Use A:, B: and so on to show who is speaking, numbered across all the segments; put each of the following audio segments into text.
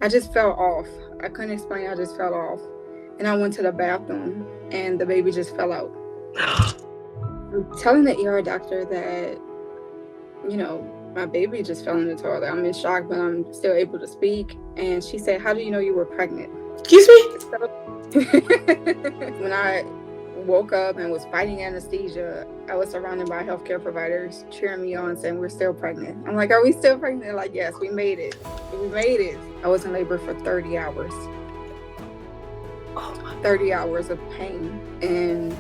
A: I just fell off. I couldn't explain. I just fell off. And I went to the bathroom and the baby just fell out. I'm telling the ER doctor that, my baby just fell in the toilet. I'm in shock, but I'm still able to speak. And she said, "How do you know you were pregnant?"
B: Excuse me?
A: So, when I woke up and was fighting anesthesia, I was surrounded by healthcare providers cheering me on, saying, "We're still pregnant." I'm like, "Are we still pregnant?" They're like, "Yes, we made it. We made it." I was in labor for 30 hours.
B: Oh my.
A: 30 hours of pain. And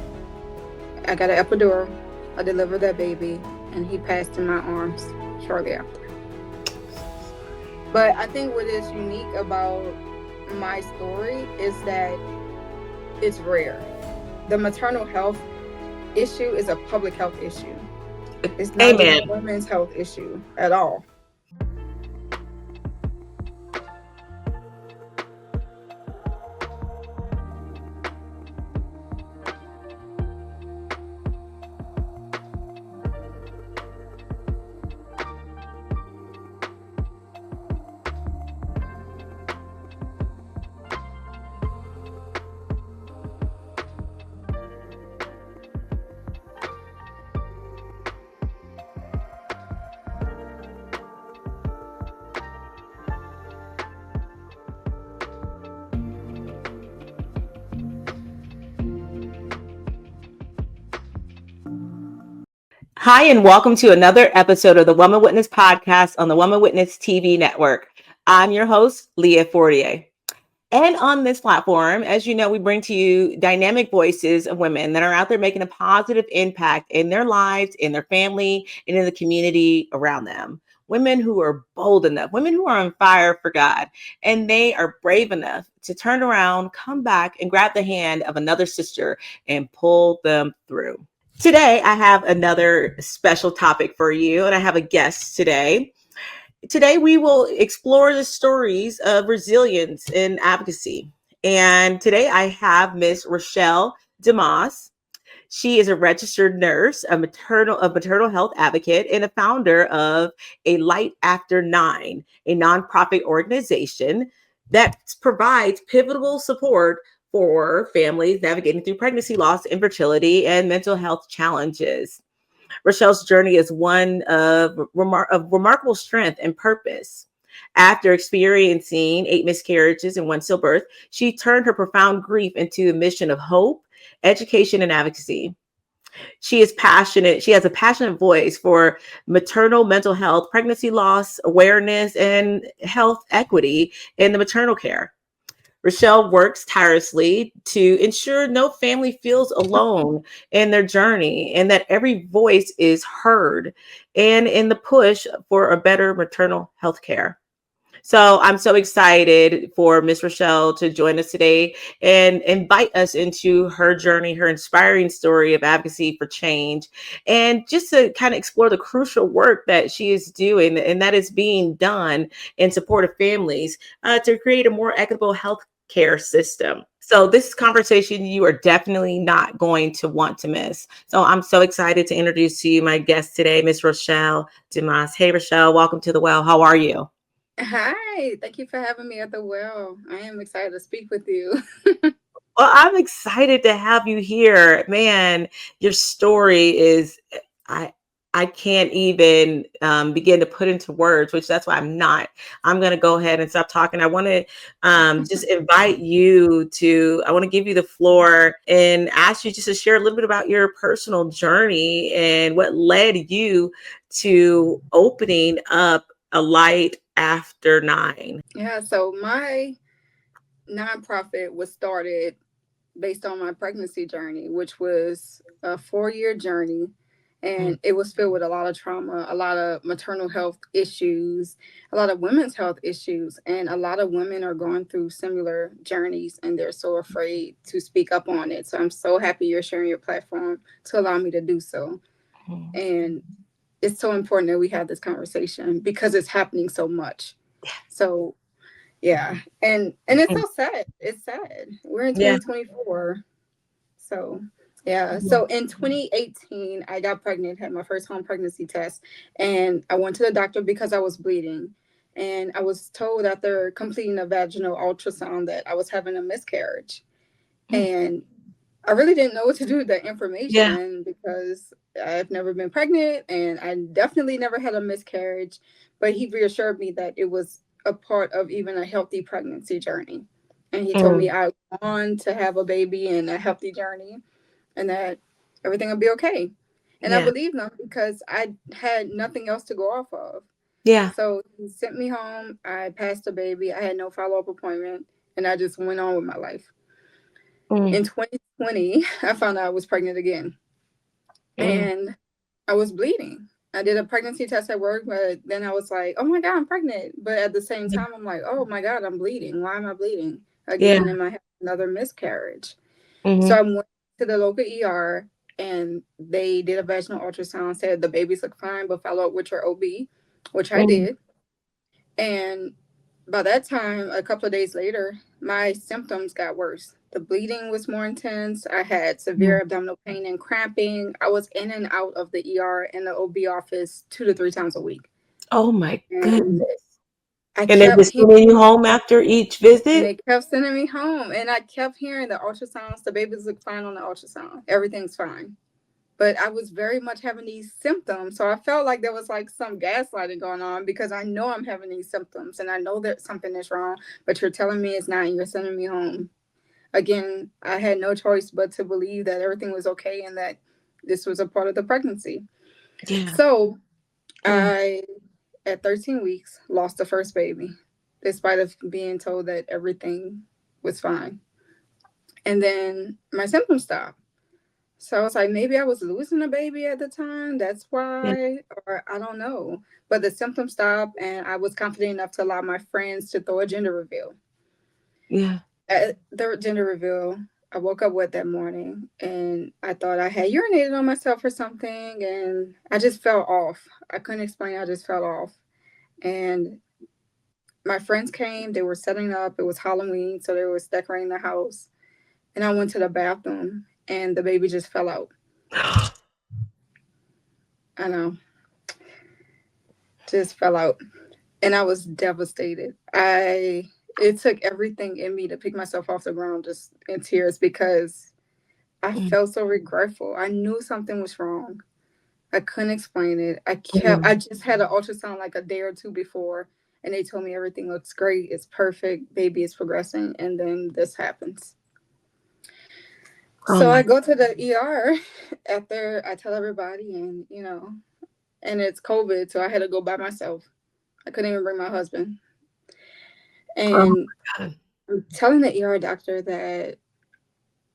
A: I got an epidural. I delivered that baby, and he passed in my arms shortly after. But I think what is unique about my story is that it's rare. The maternal health issue is a public health issue. It's not just
B: Amen.
A: a women's health issue at all.
B: Hi, and welcome to another episode of the Woman Witness podcast on the Woman Witness TV network. I'm your host, Leah Fortier. And on this platform, as you know, we bring to you dynamic voices of women that are out there making a positive impact in their lives, in their family, and in the community around them. Women who are bold enough, women who are on fire for God, and they are brave enough to turn around, come back, and grab the hand of another sister and pull them through. Today, I have another special topic for you, and I have a guest today. Today, we will explore the stories of resilience and advocacy. And today, I have Miss Rachell Dumas. She is a registered nurse, a maternal health advocate, and a founder of A Light After 9, a nonprofit organization that provides pivotal support for families navigating through pregnancy loss, infertility, and mental health challenges. Rachell's journey is one of remarkable strength and purpose. After experiencing 8 miscarriages and 1 stillbirth, she turned her profound grief into a mission of hope, education, and advocacy. She is passionate. She has a passionate voice for maternal mental health, pregnancy loss awareness, and health equity in the maternal care. Rachell works tirelessly to ensure no family feels alone in their journey and that every voice is heard and in the push for a better maternal health care. So I'm so excited for Miss Rachell to join us today and invite us into her journey, her inspiring story of advocacy for change, and just to kind of explore the crucial work that she is doing and that is being done in support of families to create a more equitable health care system. So this conversation you are definitely not going to want to miss. So I'm so excited to introduce to you my guest today, Miss Rachell Dumas. Hey, Rachell, welcome to the well. How are you?
A: Hi, thank you for having me at the well. I am excited to speak with you.
B: Well, I'm excited to have you here. Man, your story is I I can't even begin to put into words, which that's why I'm not. I'm going to go ahead and stop talking. I want to just invite you to, I want to give you the floor and ask you just to share a little bit about your personal journey and what led you to opening up A Light After 9.
A: Yeah, so my nonprofit was started based on my pregnancy journey, which was a 4-year journey. And it was filled with a lot of trauma, a lot of maternal health issues, a lot of women's health issues. And a lot of women are going through similar journeys and they're so afraid to speak up on it. So I'm so happy you're sharing your platform to allow me to do so.
B: Mhm.
A: And it's so important that we have this conversation because it's happening so much. So yeah, and it's so sad. It's sad. We're in
B: Yeah.
A: 2024. So yeah. So in 2018, I got pregnant, had my first home pregnancy test, and I went to the doctor because I was bleeding. And I was told after completing a vaginal ultrasound that I was having a miscarriage.
B: Mm.
A: And I really didn't know what to do with that
B: Yeah.
A: information because I've never been pregnant and I definitely never had a miscarriage. But he reassured me that it was a part of even a healthy pregnancy journey. And he told
B: Mm.
A: me I want to have a baby and a healthy journey and that everything will be okay. And I
B: Yeah.
A: believed him because I had nothing else to go off of.
B: Yeah.
A: So he sent me home. I passed the baby. I had no follow up appointment and I just went on with my life.
B: Mm.
A: In 2020, I found out I was pregnant again
B: Mm.
A: and I was bleeding. I did a pregnancy test at work, but then I was like, oh my God, I'm pregnant. But at the same
B: Yeah.
A: time, I'm like, oh my God, I'm bleeding. Why am I bleeding?
B: Yeah.
A: Again, am I having another miscarriage? So
B: Mm-hmm.
A: I went to the local ER and they did a vaginal ultrasound, said the babies look fine, but follow up with your OB, which I
B: Mm.
A: did. And by that time, a couple of days later, my symptoms got worse. The bleeding was more intense. I had
B: Mm.
A: severe abdominal pain and cramping. I was in and out of the ER and the OB office 2 to 3 times a week.
B: Oh my
A: And
B: goodness.
A: I
B: And they
A: kept
B: just
A: hearing,
B: sending you home after each
A: and
B: visit?
A: they kept sending me home. And I kept hearing the ultrasounds. The babies look fine on the ultrasound. Everything's fine. But I was very much having these symptoms. So I felt like there was like some gaslighting going on because I know I'm having these symptoms and I know that something is wrong, but you're telling me it's not and you're sending me home. Again, I had no choice but to believe that everything was okay and that this was a part of the pregnancy.
B: Yeah.
A: So
B: Mm.
A: I, at 13 weeks, lost the first baby, despite of being told that everything was fine. And then my symptoms stopped. So I was like, maybe I was losing a baby at the time. That's
B: Yeah.
A: why, or I don't know. But the symptoms stopped, and I was confident enough to allow my friends to throw a gender reveal.
B: Yeah.
A: At the gender reveal, I woke up wet that morning, and I thought I had urinated on myself or something, and I just felt off. I couldn't explain. I just felt off. And my friends came. They were setting up. It was Halloween, so they was decorating the house. And I went to the bathroom, and the baby just fell out. I know, just fell out. And I was devastated. I It took everything in me to pick myself off the ground just in tears because I
B: Mm.
A: felt so regretful. I knew something was wrong. I couldn't explain it. I
B: Mm.
A: just had an ultrasound like a day or two before and they told me everything looks great, it's perfect, baby is progressing, and then this happens.
B: Oh
A: So I
B: my.
A: go to the ER after I tell everybody and and it's COVID, so I had to go by myself. I couldn't even bring my husband.
B: Oh
A: And
B: my God.
A: I'm telling the ER doctor that,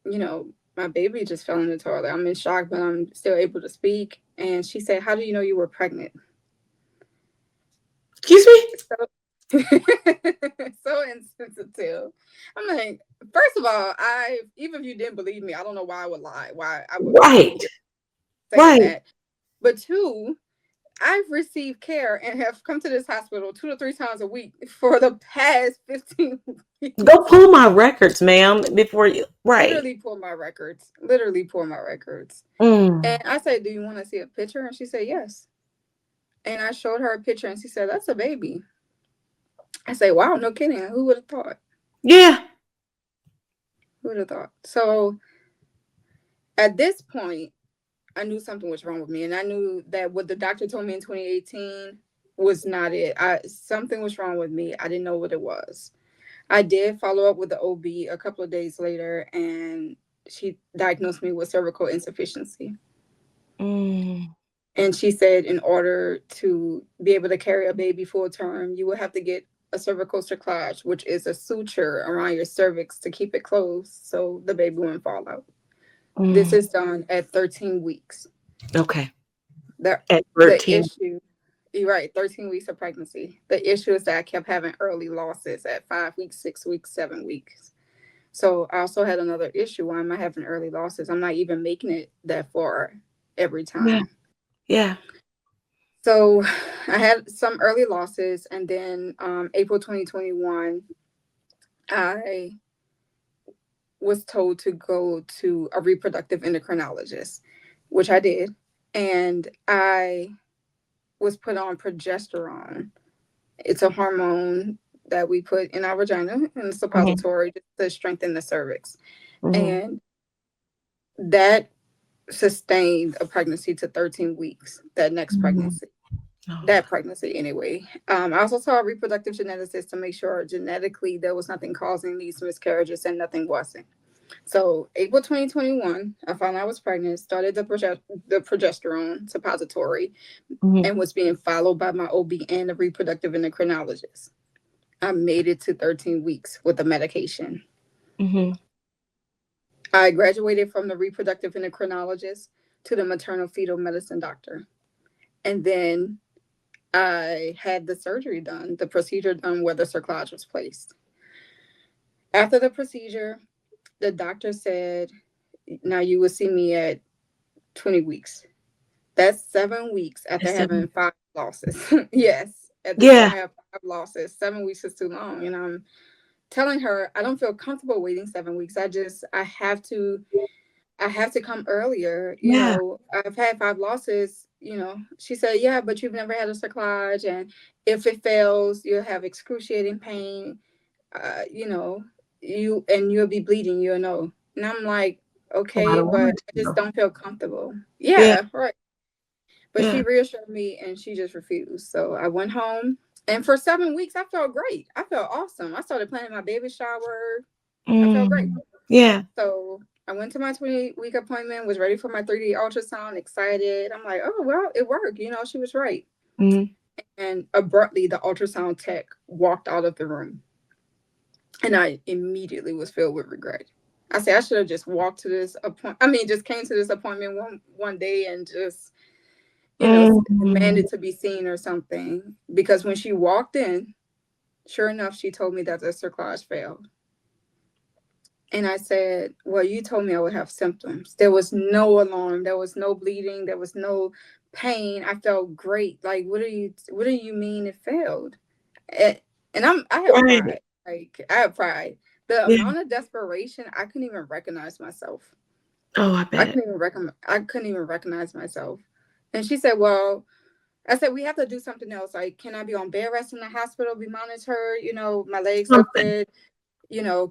A: you know, my baby just fell in the toilet. I'm in shock, but I'm still able to speak. And she said, how do you know you were pregnant?
B: Excuse me?
A: So, so insensitive. I'm like, first of all, even if you didn't believe me, I don't know why I would lie, why I would come up
B: Right.
A: here saying
B: Right.
A: that. But two, I've received care and have come to this hospital 2 to 3 times a week for the past 15
B: Go
A: weeks.
B: pull my records, ma'am, before you. Right.
A: Literally pull my records. Literally pull my records.
B: Mm.
A: And I said, do you want to see a picture? And she said, yes. And I showed her a picture and she said, that's a baby. I said, wow, no kidding. Who would have thought?
B: Yeah.
A: Who would have thought? So at this point, I knew something was wrong with me. And I knew that what the doctor told me in 2018 was not it. Something was wrong with me. I didn't know what it was. I did follow up with the OB a couple of days later, and she diagnosed me with cervical insufficiency.
B: Mm.
A: And she said, in order to be able to carry a baby full term, you will have to get a cervical cerclage, which is a suture around your cervix to keep it closed so the baby won't fall out. This
B: Mm.
A: is done at 13 weeks.
B: Okay.
A: The,
B: At
A: the
B: 13.
A: issue, you're right, 13 weeks of pregnancy. The issue is that I kept having early losses at 5 weeks, 6 weeks, 7 weeks. So I also had another issue. Why am I having early losses? I'm not even making it that far every
B: Yeah.
A: time.
B: Yeah.
A: So I had some early losses, and then April 2021, I was told to go to a reproductive endocrinologist, which I did, and I was put on progesterone It's a hormone that we put in our vagina in the
B: Mhm.
A: suppository to strengthen the cervix.
B: Mhm.
A: And that sustained a pregnancy to 13 weeks, that next
B: Mhm.
A: pregnancy.
B: Oh my.
A: That pregnancy, anyway. I also saw a reproductive geneticist to make sure genetically there was nothing causing these miscarriages and nothing wasn't. So, April 2021, I found I was pregnant, started the progesterone suppository,
B: Mhm.
A: and was being followed by my OB and the reproductive endocrinologist. I made it to 13 weeks with the medication.
B: Mhm.
A: I graduated from the reproductive endocrinologist to the maternal fetal medicine doctor. And then I had the surgery done, the procedure done where the cerclage was placed. After the procedure, the doctor said, now you will see me at 20 weeks. That's 7 weeks after
B: It's
A: having
B: seven.
A: five losses. Yes. At this
B: Yeah.
A: point, I have five losses. 7 weeks is too long. And I'm telling her, I don't feel comfortable waiting 7 weeks. I have to come earlier.
B: Yeah.
A: I've had five losses. She said, yeah, but you've never had a cerclage. And if it fails, you'll have excruciating pain. You know, you'll be bleeding, And I'm like,
B: A lot
A: okay,
B: of
A: but
B: words.
A: I just don't feel comfortable.
B: Yeah.
A: Yeah, right. But she
B: Yeah.
A: reassured me and she just refused. So I went home. And for 7 weeks, I felt great. I felt awesome. I started planning my baby shower. I felt great.
B: Mm. Yeah.
A: So I went to my 20-week appointment, was ready for my 3D ultrasound, excited. I'm like, oh, well, it worked. She was right.
B: Mhm.
A: And abruptly, the ultrasound tech walked out of the room. And I immediately was filled with regret. I said, I should have just walked to this appointment. I mean, just came to this appointment one day and just,
B: Mhm.
A: demanded to be seen or something. Because when she walked in, sure enough, she told me that the cerclage failed. And I said, well, you told me I would have symptoms. There was no alarm. There was no bleeding. There was no pain. I felt great. Like, what do you mean it failed? And, I have
B: Right.
A: pride. Like, I have pride. The
B: Yeah.
A: amount of desperation, I couldn't even recognize myself.
B: Oh, I
A: I
B: bet.
A: couldn't even recognize myself. And she said, well, I said, we have to do something else. Like, can I be on bed rest in the hospital, be monitored, my legs
B: Something.
A: lifted?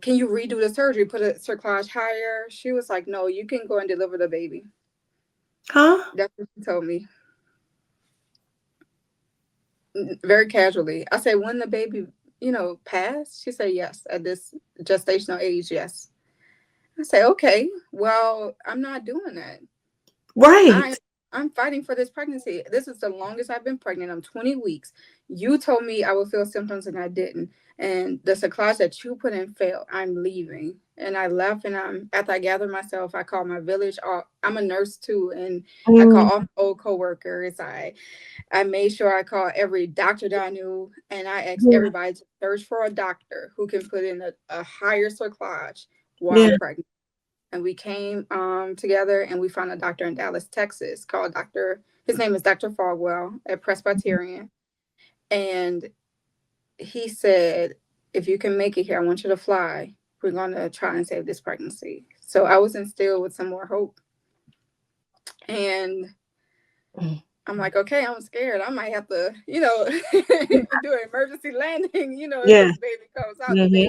A: Can you redo the surgery, put a cerclage higher? She was like, no, you can go and deliver the baby.
B: Huh?
A: That's what she told me, very casually. I said, when the baby, passed? She said, yes, at this gestational age, yes. I said, okay, well, I'm not doing that.
B: Right.
A: I I'm fighting for this pregnancy. This is the longest I've been pregnant. I'm 20 weeks. You told me I would feel symptoms and I didn't. And the cerclage that you put in failed. I'm leaving. And I left and after I gathered myself, I called my village. I'm a nurse too. And I
B: Mm.
A: called all my old coworkers. I made sure I called every doctor that I knew and I asked
B: Yeah.
A: everybody to search for a doctor who can put in a higher cerclage while
B: Yeah.
A: I'm pregnant. And we came together and we found a doctor in Dallas, Texas called his name is Dr. Fogwell at Presbyterian. And he said, if you can make it here, I want you to fly. We're going to try and save this pregnancy. So I was instilled with some more hope. And
B: Mm.
A: I'm like, okay, I'm scared. I might have to, do an emergency landing, if
B: Yeah.
A: this baby comes out.
B: Mhm.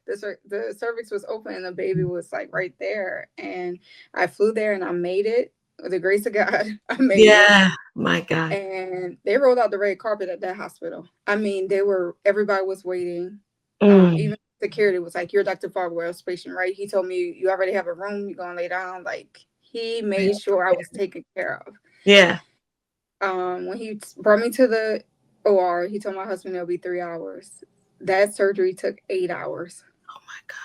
A: The cervix was open and the baby was like right there. And I flew there and I made it. With the grace of God, I made it.
B: Yeah. My God.
A: And they rolled out the red carpet at that hospital. I mean, everybody was waiting.
B: Mm.
A: Even security was like, you're Dr. Fogwell's patient, right? He told me you already have a room, you're gonna lay down. Like he made sure I was taken care of.
B: Yeah.
A: When he brought me to the OR, he told my husband it'll be 3 hours. That surgery took 8 hours.
B: Oh my God.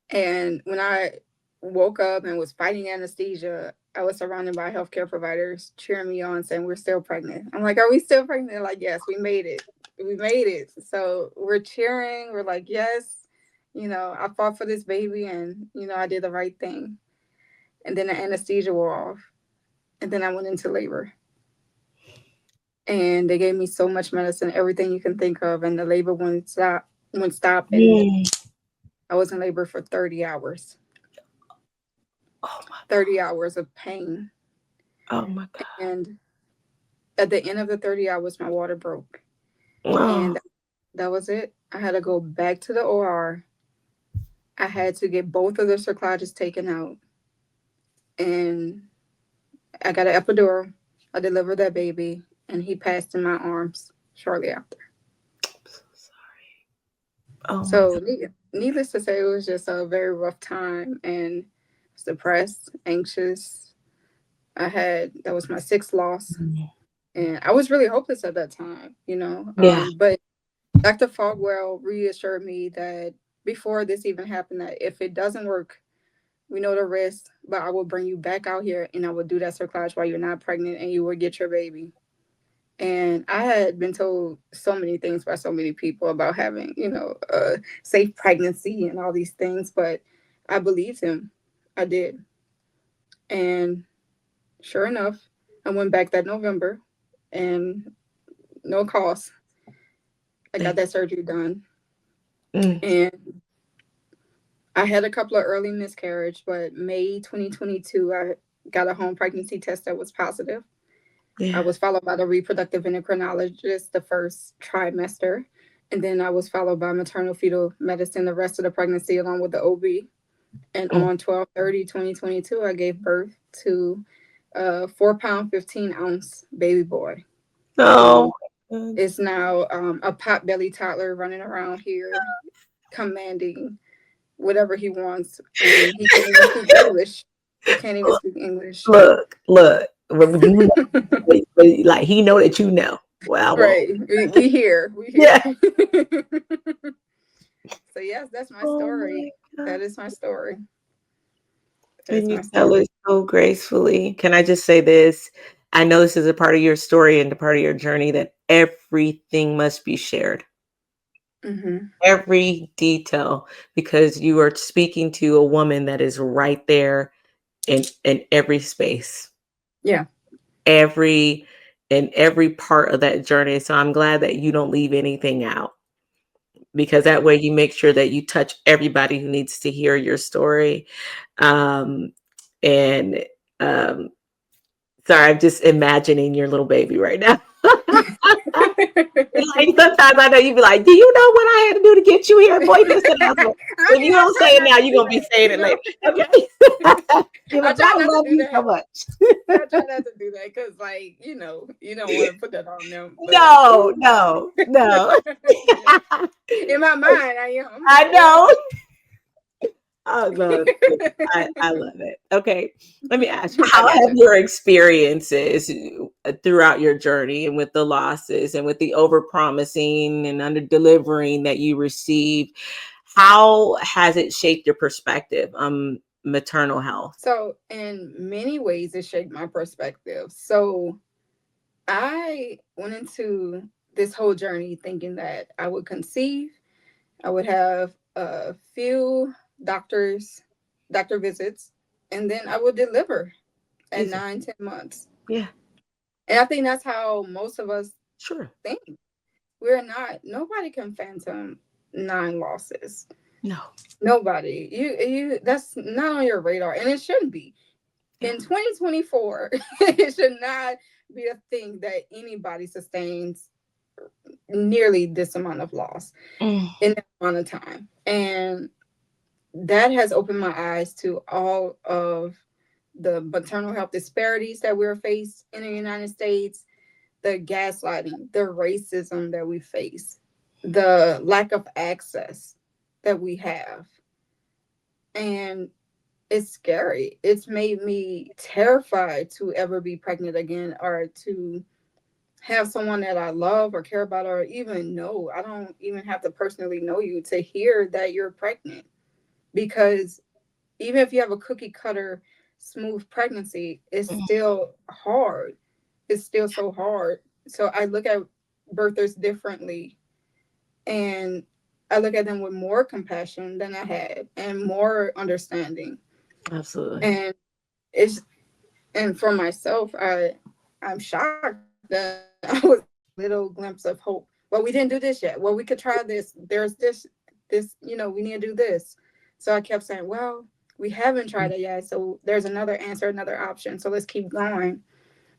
A: And when I woke up and was fighting anesthesia, I was surrounded by healthcare providers cheering me on, saying, we're still pregnant. I'm like, are we still pregnant? They're like, yes, we made it. We made it. So we're cheering. We're like, yes, I fought for this baby and, I did the right thing. And then the anesthesia wore off. And then I went into labor. And they gave me so much medicine, everything you can think of. And the labor wouldn't stop. And
B: Mm.
A: I was in labor for 30 hours.
B: Oh my.
A: 30 hours of pain.
B: Oh my God.
A: And at the end of the 30 hours, my water broke.
B: Oh,
A: And that was it. I had to go back to the OR. I had to get both of the cerclages taken out, and I got an epidural. I delivered that baby, and he passed in my arms shortly after.
B: so sorry. Oh my
A: So, needless to say, it was just a very rough time, and I was depressed, anxious. That was my sixth loss,
B: God.
A: and I was really hopeless at that time, you know.
B: Yeah.
A: But Dr. Fogwell reassured me that before this even happened, that if it doesn't work, we know the risk, but I will bring you back out here and I will do that cerclage while you're not pregnant and you will get your baby. And I had been told so many things by so many people about having, a safe pregnancy and all these things, but I believed him. I did. And sure enough, I went back that November and no cost. I got
B: Thank
A: that surgery done.
B: mm,
A: And I had a couple of early miscarriage, but May 2022, I got a home pregnancy test that was positive. I
B: yeah.
A: was followed by the reproductive endocrinologist the first trimester. And then I was followed by maternal fetal medicine the rest of the pregnancy, along with the OB. And
B: Mm.
A: on 12/30/2022, I gave birth to a 4 pound, 15 ounce baby boy
B: Oh
A: who
B: my God.
A: is now a pot belly toddler running around here commanding whatever he wants. And he can't even speak English. He can't even speak English.
B: Look. When you know, like he know that you know. Well, I won't.
A: Right. We here. We
B: Yeah.
A: here. So yes, that's my
B: Oh my
A: story.
B: God.
A: That is my story. That is
B: And you
A: my
B: tell
A: story.
B: it so gracefully. Can I just say this? I know this is a part of your story and a part of your journey that everything must be shared.
A: Hmm.
B: Every detail, because you are speaking to a woman that is right there in every space,
A: Yeah.
B: every in every part of that journey. So I'm glad that you don't leave anything out, because that way you make sure that you touch everybody who needs to hear your story. Um, and um, Sorry, I'm just imagining your little baby right now. Like, sometimes I know you'd be like, "Do you know what I had to do to get you here, boy?" This and that. So
A: I
B: if
A: mean,
B: you
A: I
B: don't
A: try
B: say it
A: not
B: now,
A: to
B: you're
A: do
B: gonna be
A: that,
B: saying
A: you
B: it
A: know.
B: later. Okay. You're
A: I
B: like,
A: try
B: I
A: not to
B: love
A: do
B: you so
A: that.
B: much.
A: I try not to do that because, like, you don't want to put that on them. But
B: No, no, no.
A: yeah, in my mind, I am.
B: I
A: But
B: know. Oh no, I love it. Okay, let me ask you,
A: I
B: how have
A: gotcha.
B: your experiences throughout your journey and with the losses and with the overpromising and under delivering that you receive, how has it shaped your perspective on maternal health?
A: So, in many ways, it shaped my perspective. So, I went into this whole journey thinking that I would conceive, I would have a few doctor visits, and then I would deliver at
B: Easy.
A: 9, 10 months.
B: Yeah,
A: And I think that's how most of us
B: sure.
A: think. Nobody can phantom 9 losses.
B: No.
A: Nobody. That's not on your radar, and it shouldn't be.
B: Yeah.
A: In 2024, it should not be a thing that anybody sustains nearly this amount of loss
B: Mm,
A: in that amount of time. And that has opened my eyes to all of the maternal health disparities that we're faced in the United States, the gaslighting, the racism that we face, the lack of access that we have. And it's scary. It's made me terrified to ever be pregnant again or to have someone that I love or care about or even know. I don't even have to personally know you to hear that you're pregnant, because even if you have a cookie cutter smooth pregnancy, it's
B: mm,
A: still hard. It's still so hard. So I look at birthers differently, and I look at them with more compassion than I had and more understanding.
B: absolutely.
A: And it's and for myself, I'm shocked that I was able to see a little glimpse of hope. Well, we didn't do this yet. Well, we could try this. There's this, we need to do this. So I kept saying, well, we haven't tried it yet. So there's another answer, another option. So let's keep going.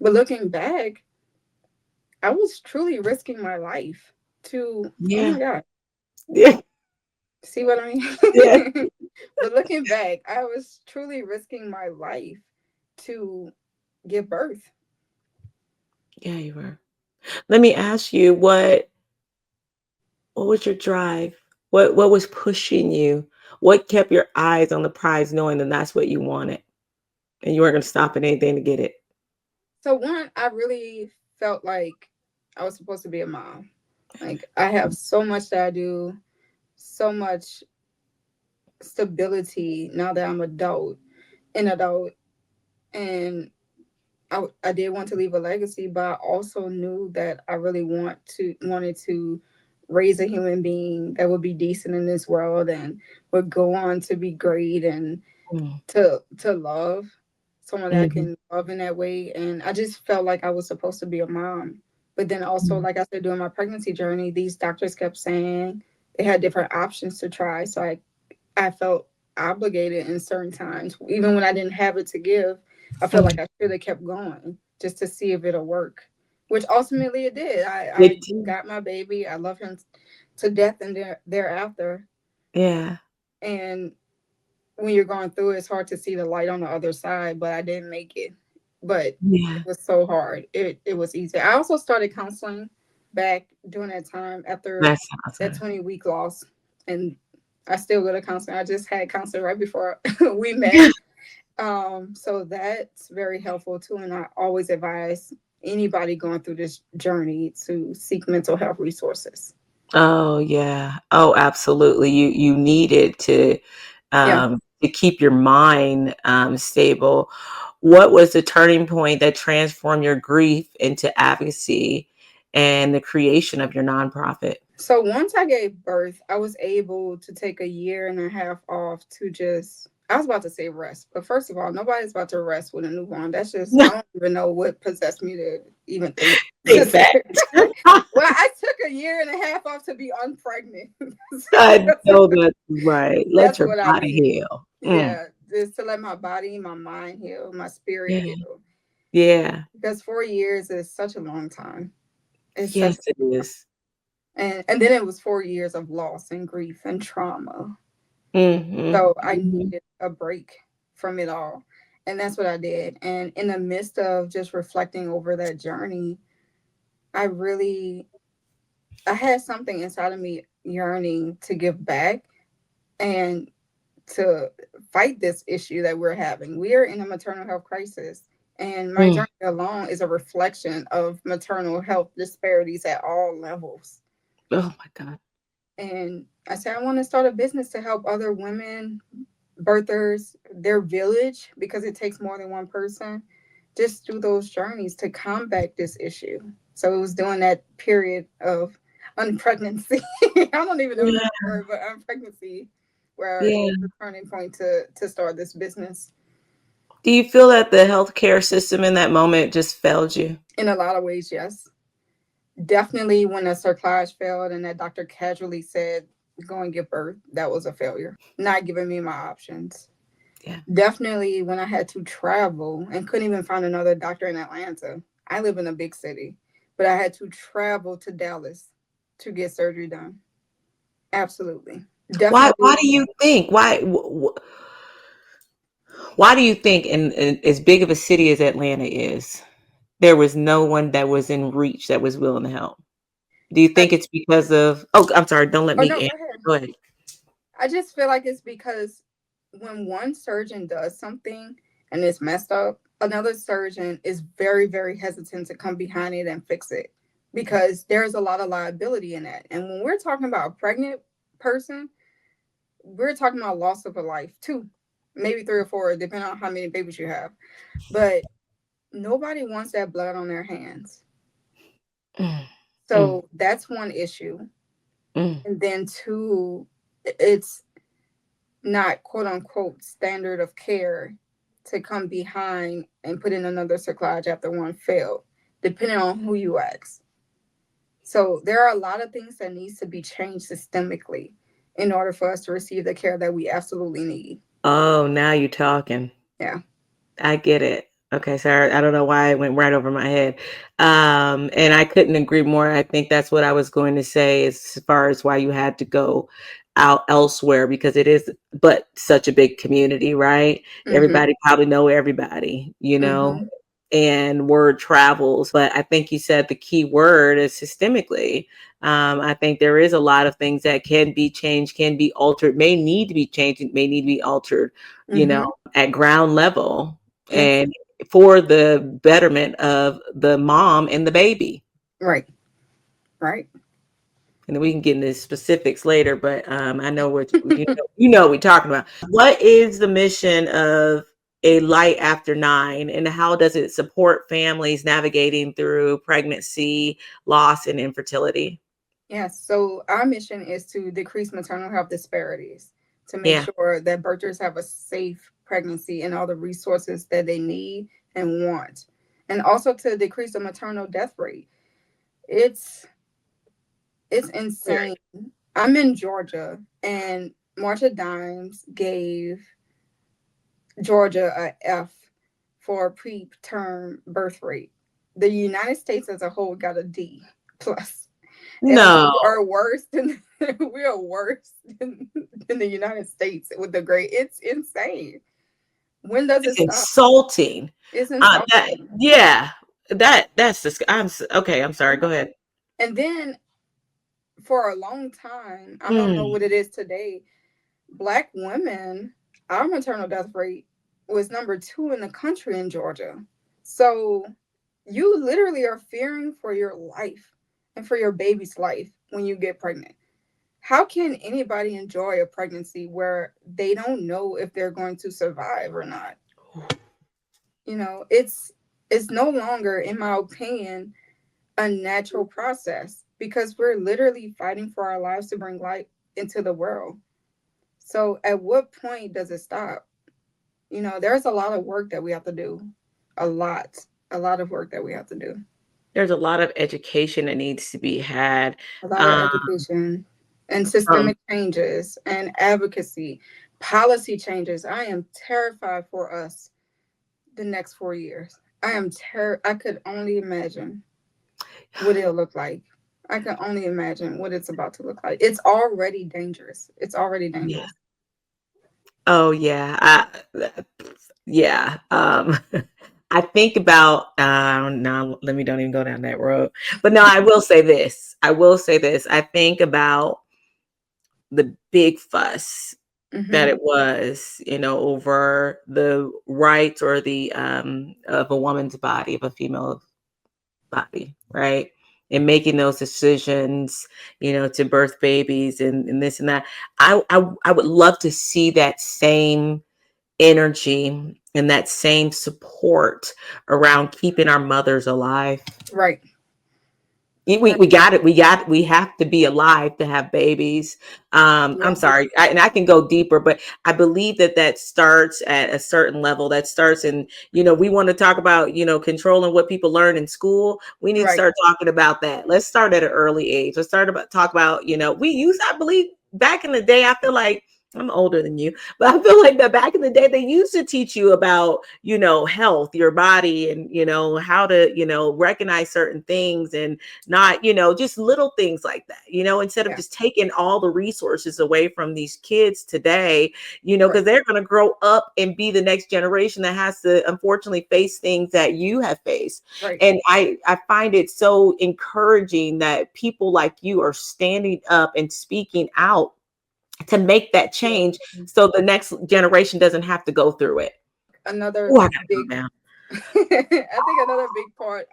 A: But looking back, I was truly risking my life. to, oh
B: Yeah.
A: my God,
B: Yeah.
A: see what I
B: Yeah.
A: mean? But looking back, I was truly risking my life to give birth.
B: Yeah, you were. Let me ask you, what was your drive? What was pushing you? What kept your eyes on the prize knowing that that's what you wanted and you weren't going to stop at anything to get it?
A: So, one, I really felt like I was supposed to be a mom. Like, I have so much that I do, so much stability now that I'm an adult, and I did want to leave a legacy, but I also knew that I really wanted to raise a human being that would be decent in this world and would go on to be great and
B: Mm,
A: to love someone that I
B: mhm,
A: can love in that way. And I just felt like I was supposed to be a mom. But then also,
B: mm,
A: like I said, during my pregnancy journey, these doctors kept saying they had different options to try. So I felt obligated in certain times, even when I didn't have it to give. I felt like
B: mm.
A: I should have kept going just to see if it'll work, which ultimately it did. I
B: It did.
A: got my baby. I love him to death and thereafter.
B: Yeah.
A: And when you're going through it, it's hard to see the light on the other side, but I didn't make it. But it
B: Yeah.
A: was so hard. It was easy. I also started counseling back during that time after
B: That's
A: that
B: awesome.
A: 20-week loss. And I still go to counseling. I just had counseling right before we met. So that's very helpful too. And I always advise anybody going through this journey to seek mental health resources.
B: Oh, yeah. Oh, absolutely. You need it
A: Yeah.
B: to keep your mind stable. What was the turning point that transformed your grief into advocacy and the creation of your nonprofit?
A: So once I gave birth, I was able to take a year and a half off to just, I was about to say rest, but first of all, nobody's about to rest with a newborn. That's just, I don't even know what possessed me to even think.
B: Think that.
A: Well, I took a year and a half off to be unpregnant.
B: I know that's right. Let
A: That's
B: your
A: what I
B: body
A: did.
B: heal. Mm.
A: Yeah, just to let my body, my mind heal, my spirit
B: Yeah.
A: heal.
B: Yeah.
A: Because 4 years is such a long time. It's such,
B: Yes, it is.
A: and then it was 4 years of loss and grief and trauma.
B: Mhm.
A: So I
B: Mhm.
A: needed a break from it all. And that's what I did. And in the midst of just reflecting over that journey, I really I had something inside of me yearning to give back and to fight this issue that we're having. We are in a maternal health crisis. And my
B: Mm.
A: journey alone is a reflection of maternal health disparities at all levels.
B: Oh my God.
A: And I said, I want to start a business to help other women, birthers, their village, because it takes more than one person, just through those journeys to combat this issue. So it was during that period of unpregnancy. I don't even know
B: Yeah.
A: that word, but unpregnancy, where it was
B: Yeah.
A: a turning point to start this business.
B: Do you feel that the healthcare system in that moment just failed you?
A: In a lot of ways, yes. Definitely when the cerclage failed and that doctor casually said, go and give birth, that was a failure. Not giving me my options.
B: Yeah.
A: Definitely when I had to travel and couldn't even find another doctor in Atlanta. I live in a big city, but I had to travel to Dallas to get surgery done. Absolutely.
B: Why
A: Definitely.
B: do you think? Why do you think in as big of a city as Atlanta is, there was no one that was in reach that was willing to help? Do you
A: I,
B: think it's because of Oh, I'm sorry, don't let
A: oh,
B: me
A: no,
B: answer.
A: go ahead.
B: Go ahead.
A: I just feel like it's because when one surgeon does something and it's messed up, another surgeon is very, very hesitant to come behind it and fix it because there's a lot of liability in that. And when we're talking about a pregnant person, we're talking about loss of a life, two, maybe three or four, depending on how many babies you have. But nobody wants that blood on their hands.
B: Mm, mm,
A: So that's one issue.
B: mm.
A: And then two, it's not quote unquote standard of care to come behind and put in another cerclage after one failed, depending on who you ask. So there are a lot of things that needs to be changed systemically in order for us to receive the care that we absolutely need.
B: Oh, now you're talking.
A: Yeah.
B: I get it. Okay, sorry. I don't know why it went right over my head. And I couldn't agree more. I think that's what I was going to say as far as why you had to go out elsewhere, because it is but such a big community, right?
A: Mm-hmm.
B: Everybody probably know everybody,
A: Mm-hmm.
B: and word travels. But I think you said the key word is systemically. I think there is a lot of things that can be changed, can be altered, may need to be changed, may need to be altered,
A: Mm-hmm.
B: at ground level.
A: Yes.
B: And for the betterment of the mom and the baby.
A: Right. Right.
B: And then we can get into specifics later, but I know what what we're talking about. What is the mission of A Light After Nine, and how does it support families navigating through pregnancy, loss, and infertility?
A: Yes. So our mission is to decrease maternal health disparities, to make
B: Yeah,
A: sure that birthers have a safe pregnancy and all the resources that they need and want, and also to decrease the maternal death rate. It's it's insane. I'm in Georgia, and Marsha Dimes gave Georgia a F for preterm birth rate. The United States as a whole got a D plus, and
B: no,
A: we are worse than we are worse than the United States with the grade. It's insane. When does it
B: it's
A: stop?
B: insulting.
A: It's
B: That
A: insulting.
B: yeah, that's just okay. I'm sorry. Go ahead.
A: And then for a long time, I don't know
B: Mm,
A: what it is today. Black women, our maternal death rate was number 2 in the country in Georgia. So you literally are fearing for your life and for your baby's life when you get pregnant. How can anybody enjoy a pregnancy where they don't know if they're going to survive or not? It's no longer, in my opinion, a natural process because we're literally fighting for our lives to bring life into the world. So at what point does it stop? There's a lot of work that we have to do. A lot of work that we have to do.
B: there's a lot of education that needs to be had.
A: A lot of
B: Um,
A: education and
B: from
A: systemic changes and advocacy, policy changes. I am terrified for us the next 4 years. I could only imagine what it'll look like. I can only imagine what it's about to look like. It's already dangerous. It's already
B: yeah.
A: dangerous.
B: Oh yeah. Yeah. I think about no, let me don't even go down that road. But no, I will say this. I will say this. I think about the big fuss that
A: Hmm.
B: it was, over the rights or the of a woman's body, of a female body, right? And making those decisions, to birth babies and this and that. I would love to see that same energy and that same support around keeping our mothers alive.
A: Right. Right.
B: We got it. We have to be alive to have babies. I'm
A: Yeah.
B: sorry. And I can go deeper, but I believe that starts at a certain level. That starts in, we want to talk about, controlling what people learn in school. We need to
A: Right.
B: start talking about that. Let's start at an early age. Let's talk about, I believe back in the day, I feel like I'm older than you, but I feel like that back in the day, they used to teach you about, health, your body, and, how to, recognize certain things, and not, just little things like that, instead of
A: Yeah.
B: just taking all the resources away from these kids today,
A: Right.
B: because they're going to grow up and be the next generation that has to unfortunately face things that you have faced.
A: Right.
B: And I find it so encouraging that people like you are standing up and speaking out to make that
A: Yeah.
B: change so the next generation doesn't have to go through it.
A: Another
B: Oh, I gotta go
A: big
B: down.
A: I think another big part,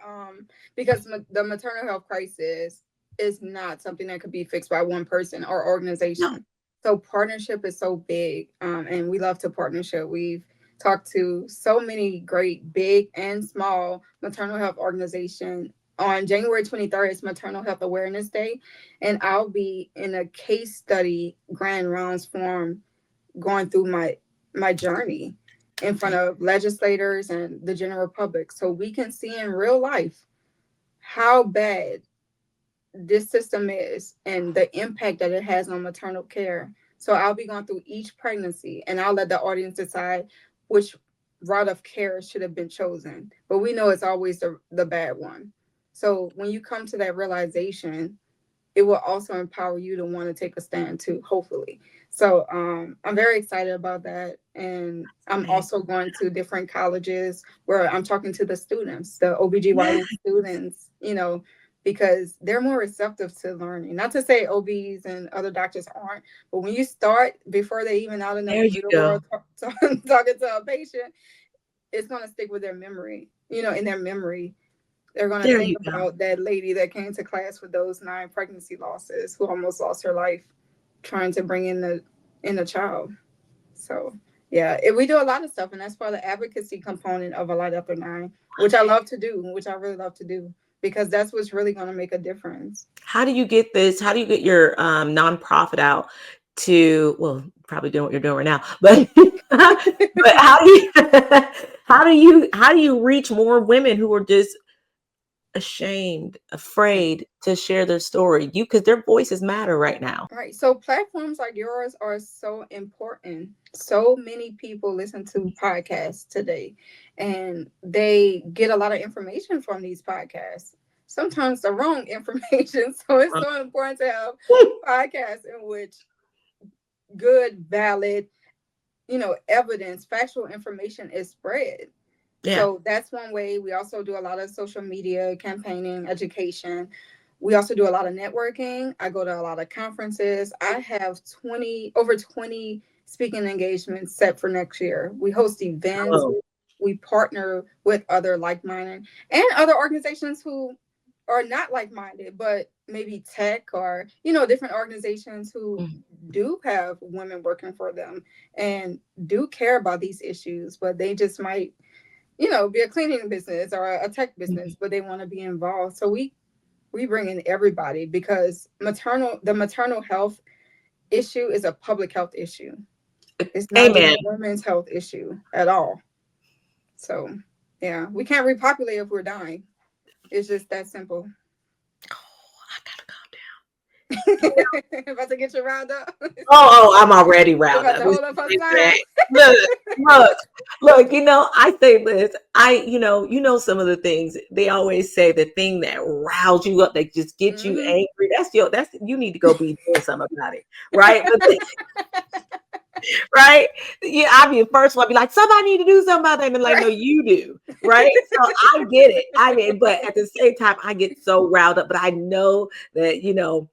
A: because the maternal health crisis is not something that could be fixed by one person or
B: No.
A: organization. So partnership is so big, and we love to partnership. We've talked to so many great, big and small maternal health organizations. On January 23rd is Maternal Health Awareness Day, and I'll be in a case study grand rounds form going through my journey in front of legislators and the general public so we can see in real life how bad this system is and the impact that it has on maternal care. So I'll be going through each pregnancy and I'll let the audience decide which route of care should have been chosen, but we know it's always the bad one. So when you come to that realization, it will also empower you to want to take a stand too, hopefully. So I'm very excited about that. And I'm
B: Amazing.
A: also going to different colleges where I'm talking to the students, the
B: Yeah,
A: OBGYN students, because they're more receptive to learning. Not to say OBs and other doctors aren't, but when you start before they even out in the
B: there you
A: real
B: go.
A: world talking to a patient, it's going to stick with their memory, in their memory. They're going to
B: There
A: think
B: you go.
A: about that lady that came to class with those 9 pregnancy losses who almost lost her life trying to bring in a child. So yeah, we do a lot of stuff, and that's part of the advocacy component of a Light After Nine, which I love to do, which I really love to do, because that's what's really going to make a difference.
B: How do you get this? How do you get your nonprofit out to, well, probably doing what you're doing right now, but but how do you how do you reach more women who are just ashamed, afraid to share their story? Because their voices matter right now.
A: Right. So platforms like yours are so important. So many people listen to podcasts today, and they get a lot of information from these podcasts. Sometimes the wrong information. So it's so important to have podcasts in which good, valid, evidence, factual information is spread.
B: Yeah.
A: So that's one way. We also do a lot of social media campaigning, education. We also do a lot of networking. I go to a lot of conferences. I have over 20 speaking engagements set for next year. We host events.
B: Oh.
A: We partner with other like-minded and other organizations who are not like-minded, but maybe tech or, different organizations who
B: Mm.
A: do have women working for them and do care about these issues, but they just might, be a cleaning business or a tech business,
B: Mhm.
A: but they want to be involved. So we bring in everybody because the maternal health issue is a public health issue. It's not just
B: Amen.
A: a women's health issue at all. So yeah, we can't repopulate if we're dying. It's just that simple.
B: Oh, I gotta calm down.
A: About to get you riled up.
B: I'm already riled
A: About
B: up.
A: to
B: It's
A: hold up her sign.
B: okay. Look, look, look, I say this. Some of the things they always say, the thing that riles you up, that just gets you
A: Hmm.
B: angry. That's you need to go be doing something about it. Right. But right. Yeah, I'll be the first one to be like, somebody need to do something about that. And like, no,
A: Right.
B: you do. Right. So I get it. I mean, but at the same time, I get so riled up. But I know that,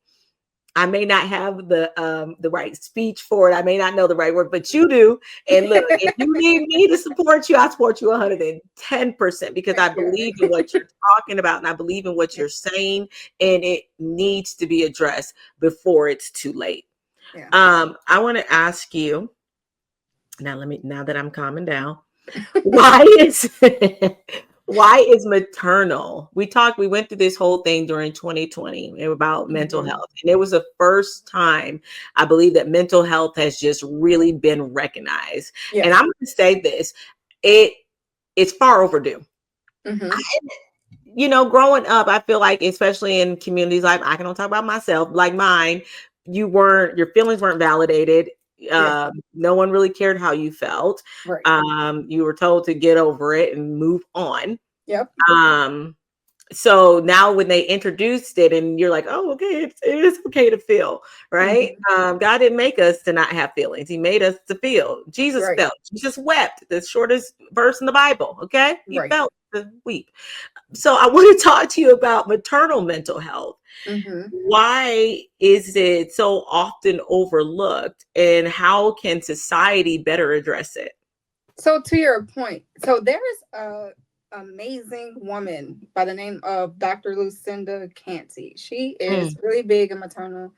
B: I may not have the right speech for it. I may not know the right word, but you do. And look, if you need me to support you, I support you 110% because I
A: Thank you,
B: believe
A: honey.
B: in what you're talking about and I believe in what
A: Yeah.
B: you're saying, and it needs to be addressed before it's too late.
A: Yeah.
B: I want to ask you now that I'm calming down, why is why is maternal? We went through this whole thing during 2020 about mental
A: Hmm.
B: health. And it was the first time I believe that mental health has just really been recognized. And
A: Yes.
B: I'm going to say this, it it's far overdue.
A: Hmm.
B: Growing up, I feel like, especially in communities like, I can only talk about myself, like mine, your feelings weren't validated.
A: Yes.
B: No one really cared how you felt.
A: Right.
B: You were told to get over it and move on.
A: Yep.
B: Um, so now when they introduced it and you're like, oh, okay, it is okay to feel, right?
A: Hmm.
B: God didn't make us to not have feelings. He made us to feel. Jesus
A: Right.
B: felt. Jesus wept. The shortest verse in the Bible. Okay. He
A: Right.
B: felt to weep. So I want to talk to you about maternal mental health.
A: Hmm.
B: Why is it so often overlooked, and how can society better address it?
A: So to your point, so there's a amazing woman by the name of Dr. Lucinda Canty. She
B: Mm,
A: is really big in maternal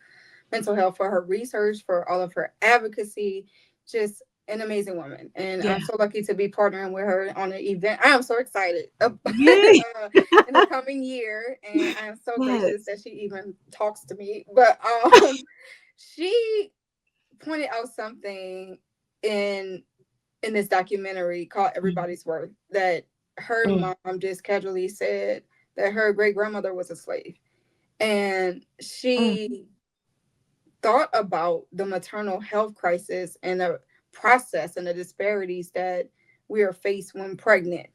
A: mental health for her research, for all of her advocacy. Just an amazing woman, and
B: yeah.
A: I'm so lucky to be partnering with her on an event. I am so excited
B: Yeah.
A: in the coming year, and I am so gracious
B: Yes.
A: that she even talks to me. But she pointed out something in this documentary called
B: Mm,
A: Everybody's Worth that her
B: mm,
A: mom just casually said that her great grandmother was a slave, and
B: mm,
A: she thought about the maternal health crisis and the process and the disparities that we are faced when pregnant.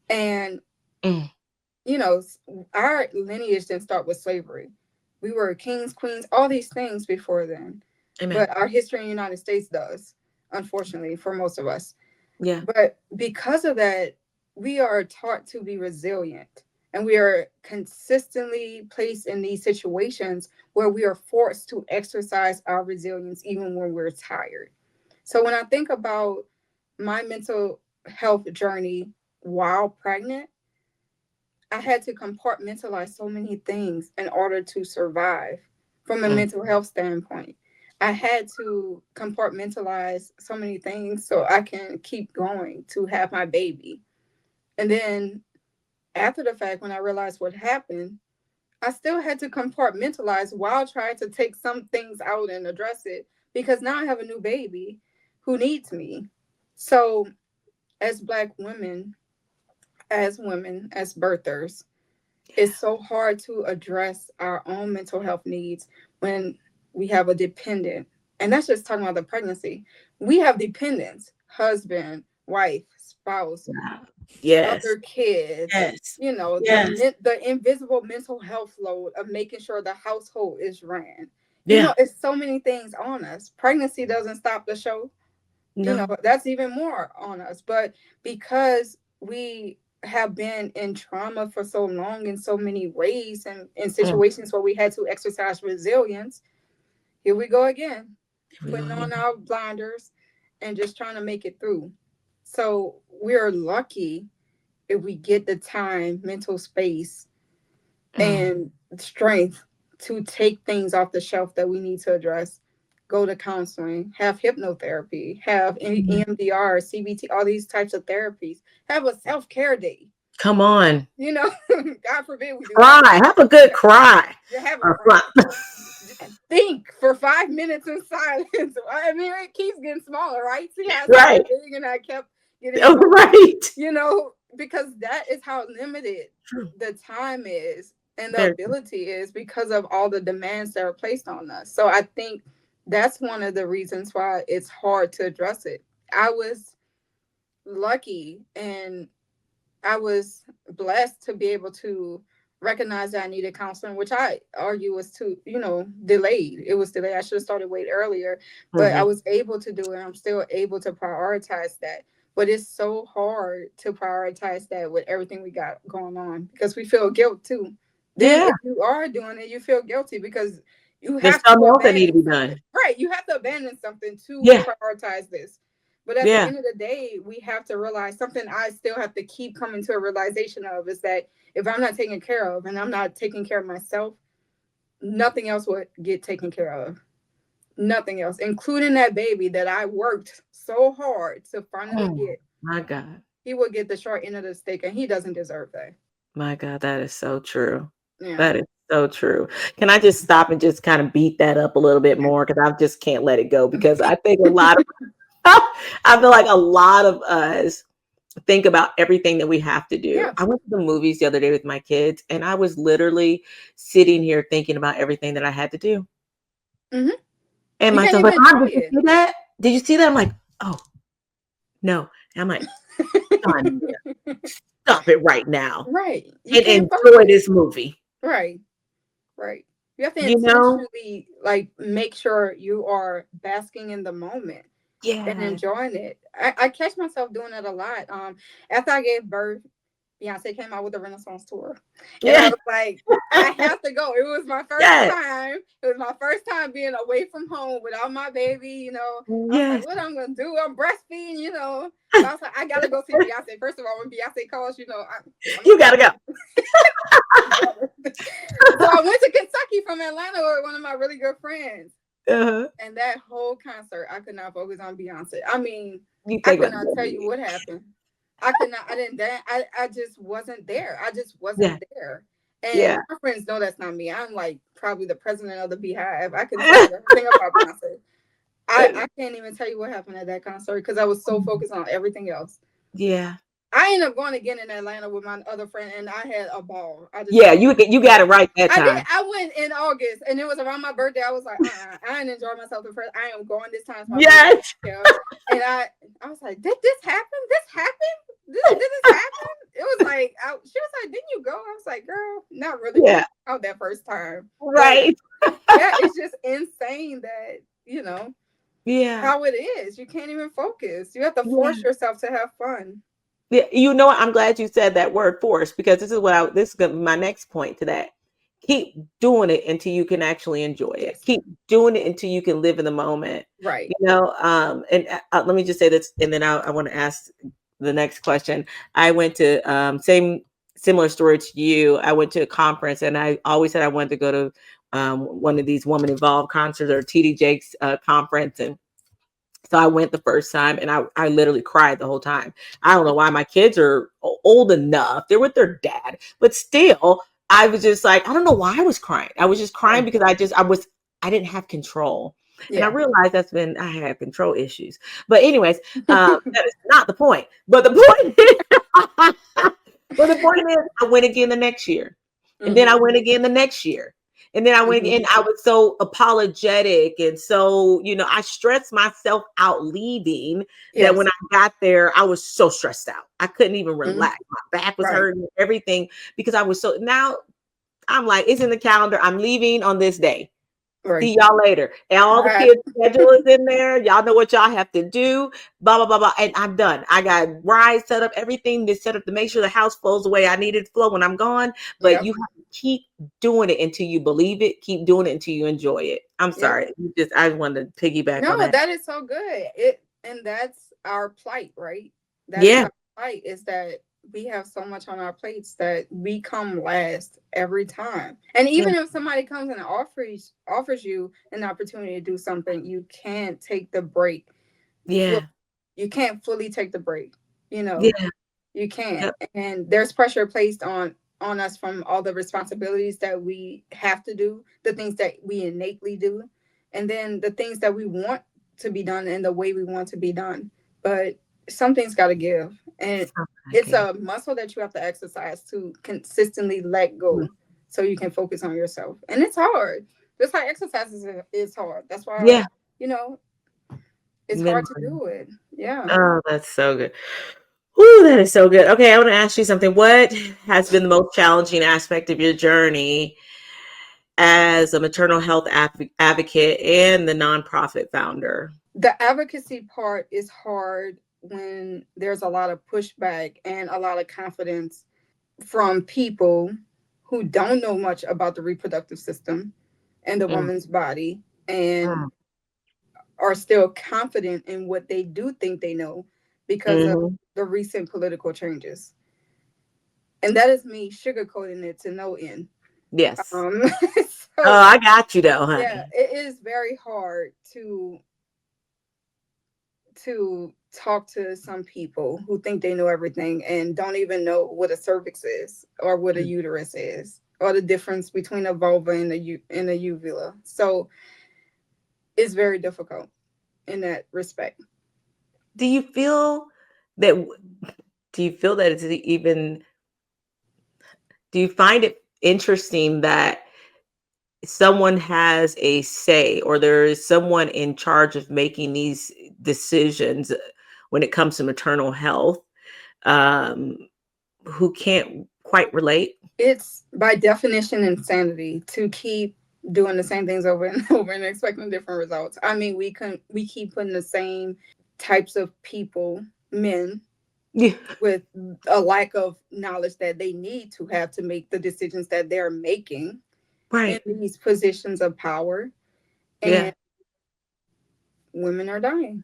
A: And,
B: Mm.
A: you know, our lineage didn't start with slavery. We were kings, queens, all these things before then.
B: Amen.
A: But our history in the United States does, unfortunately, for most of us.
B: Yeah.
A: But because of that, we are taught to be resilient. And we are consistently placed in these situations where we are forced to exercise our resilience even when we're tired. So when I think about my mental health journey while pregnant, I had to compartmentalize so many things in order to survive from a
B: Mm.
A: mental health standpoint. I had to compartmentalize so many things so I can keep going to have my baby. And then after the fact, when I realized what happened, I still had to compartmentalize while trying to take some things out and address it because now I have a new baby who needs me. So, as Black women, as birthers, it's so hard to address our own mental health needs when we have a dependent. And that's just talking about the pregnancy. We have dependents, husband, wife, spouse,
B: Yeah. Yes.
A: other kids,
B: Yes.
A: you know,
B: Yes.
A: the invisible mental health load of making sure the household is ran. You
B: Yeah.
A: know, it's so many things on us. Pregnancy doesn't stop the show. You know,
B: No.
A: that's even more on us. But because we have been in trauma for so long in so many ways and in
B: Mm.
A: situations where we had to exercise resilience, here we go again,
B: Here we go
A: putting on
B: again.
A: our blinders and just trying to make it through. So we're lucky if we get the time, mental space,
B: Mm.
A: and strength to take things off the shelf that we need to address, go to counseling, have hypnotherapy, have
B: Mm.
A: EMDR, CBT, all these types of therapies, have a self care day.
B: Come on.
A: You know, God forbid we do that.
B: Cry. Have a good cry.
A: You have a
B: Or
A: cry.
B: cry.
A: Think for 5 minutes in silence. I mean, it keeps getting smaller, right? See how I started
B: Right.
A: big and I kept getting
B: Oh,
A: smaller,
B: right.
A: you know, because that is how limited
B: True.
A: the time is and the
B: Very.
A: ability is because of all the demands that are placed on us. So I think that's one of the reasons why it's hard to address it. I was lucky and I was blessed to be able to recognize that I needed counseling, which I argue was too, delayed. It was delayed. I should have started way earlier, but I
B: Mm-hmm.
A: was able to do it. I'm still able to prioritize that. But it's so hard to prioritize that with everything we got going on because we feel guilt too. Then
B: Yeah.
A: if you are doing it, you feel guilty because you
B: There's
A: have to
B: something else that need to
A: abandon
B: be
A: something.
B: done.
A: Right. You have to abandon something to
B: Yeah.
A: prioritize this. But at the
B: Yeah.
A: end of the day, we have to realize something I still have to keep coming to a realization of is that if I'm not taken care of and I'm not taking care of myself, nothing else will get taken care of. Nothing else, including that baby that I worked so hard to finally
B: Oh,
A: get.
B: my God.
A: He will get the short end of the stick and he doesn't deserve that.
B: My God, that is so true.
A: Yeah.
B: That is so true. Can I just stop and just kind of beat that up a little bit more? Because I just can't let it go because I think a lot of I feel like a lot of us think about everything that we have to do.
A: Yeah.
B: I went to the movies the other day with my kids and I was literally sitting here thinking about everything that I had to do.
A: Hmm.
B: And
A: You
B: my
A: can't
B: son's
A: even
B: like, Mom,
A: enjoy
B: did you
A: it.
B: see that? Did you see that? I'm like, oh, no. And I'm like, son, stop it right now
A: Right. You
B: and
A: can't
B: enjoy
A: focus.
B: this movie.
A: Right. Right. You have to
B: You know?
A: intentionally like make sure you are basking in the moment and
B: Yeah.
A: enjoying it. I catch myself doing it a lot. After I gave birth, Beyonce came out with the Renaissance tour, and I
B: Yeah.
A: was like, I have to go. It was my first
B: Yes.
A: time. It was my first time being away from home without my baby. I was like,
B: Yes.
A: what I'm gonna do? I'm breastfeeding. So I was like, I gotta go see Beyonce. First of all, when Beyonce calls, I'm
B: You gotta go.
A: together. So I went to Kentucky from Atlanta with one of my really good friends.
B: Uh-huh.
A: And that whole concert, I could not focus on Beyonce. I mean,
B: You
A: I
B: think
A: could
B: about
A: not tell you
B: it.
A: what happened. I could not, I didn't dance. I just wasn't there. I just
B: Yeah.
A: wasn't there. And
B: Yeah.
A: my friends know that's not me. I'm like probably the president of the Beehive. I can tell you everything about Beyonce. I can't even tell you what happened at that concert because I was so focused on everything else.
B: Yeah.
A: I ended up going again in Atlanta with my other friend, and I had a ball. I just
B: Yeah,
A: had
B: you
A: a
B: got
A: ball.
B: it right that
A: I did.
B: time.
A: I went in August, and it was around my birthday. I was like, I didn't enjoy myself the first. I am going this time. It's my birthday.
B: Yes.
A: Yeah. And I was like, did this happen? This happened? Did this happen? It was like, she was like, didn't you go? I was like, girl, not really. We
B: Yeah.
A: went out that first time, but
B: Right.
A: yeah, it's just insane that
B: Yeah.
A: how it is. You can't even focus. You have to
B: Yeah.
A: force yourself to have fun.
B: Yeah, you know what? I'm glad you said that word force because this is gonna be my next point to that. Keep doing it until you can actually enjoy it.
A: Yes.
B: Keep doing it until you can live in the moment.
A: Right.
B: And let me just say this, and then I want to ask the next question. I went to same similar story to you. I went to a conference, and I always said I wanted to go to one of these woman involved concerts or TD Jakes conference, and so I went the first time and I literally cried the whole time. I don't know why my kids are old enough. They're with their dad, but still, I was just like, I don't know why I was crying. I was just crying because I didn't have control. And I
A: Yeah.
B: realized I had control issues. But anyways, that is not the point. But the point is, but the point is, I went again the next year. And then I
A: Hmm.
B: went again the next year. And then I went
A: Hmm.
B: again. I was so apologetic. And so, I stressed myself out leaving that when
A: Yes.
B: I got there, I was so stressed out. I couldn't even
A: Hmm.
B: relax. My back was
A: Right.
B: hurting, everything, because I was so now I'm like, it's in the calendar. I'm leaving on this day.
A: Right.
B: See y'all later. And all the
A: Right.
B: kids' schedule is in there. Y'all know what y'all have to do. Blah, blah, blah, blah. And I'm done. I got rides set up, everything to set up to make sure the house flows the way I need it to flow when I'm gone. But
A: Yep.
B: you have to keep doing it until you believe it. Keep doing it until you enjoy it. I'm
A: Yep.
B: sorry. I wanted to piggyback on
A: No,
B: that.
A: that is so good. And that's our plight, right? That is
B: Yeah.
A: our plight, is that we have so much on our plates that we come last every time. And
B: Yeah.
A: even if somebody comes and offers you an opportunity to do something, you can't take the break.
B: Yeah.
A: You can't fully take the break. You know,
B: Yeah.
A: you can't.
B: Yep.
A: And there's pressure placed on us from all the responsibilities that we have to do, the things that we innately do, and then the things that we want to be done in the way we want to be done. But something's got to give. And it's
B: Okay.
A: a muscle that you have to exercise to consistently let go so you can focus on yourself. And it's hard. Just like exercise is hard. That's why,
B: Yeah.
A: you know, it's hard to
B: Memory.
A: do it. Yeah.
B: Oh, that's so good. Ooh, that is so good. Okay, I want to ask you something. What has been the most challenging aspect of your journey as a maternal health advocate and the nonprofit founder?
A: The advocacy part is hard when there's a lot of pushback and a lot of confidence from people who don't know much about the reproductive system and the
B: Mm,
A: woman's body, and
B: mm,
A: are still confident in what they do think they know because of
B: mhm.
A: the recent political changes. And that is me sugarcoating it to no end.
B: Yes.
A: Um,
B: Oh,
A: so,
B: I got you though,
A: yeah,
B: honey.
A: it is very hard to talk to some people who think they know everything and don't even know what a cervix is or what a
B: Mm.
A: uterus is or the difference between a vulva and a uvula. So it's very difficult in that respect.
B: Do you feel that? Do you feel that it's even? Do you find it interesting that someone has a say or there is someone in charge of making these decisions when it comes to maternal health um, who can't quite relate?
A: It's by definition insanity to keep doing the same things over and over and expecting different results. I mean, we keep putting the same types of people, men,
B: Yeah,
A: with a lack of knowledge that they need to have to make the decisions that they're making in
B: right.
A: these positions of power,
B: Yeah.
A: and women are dying.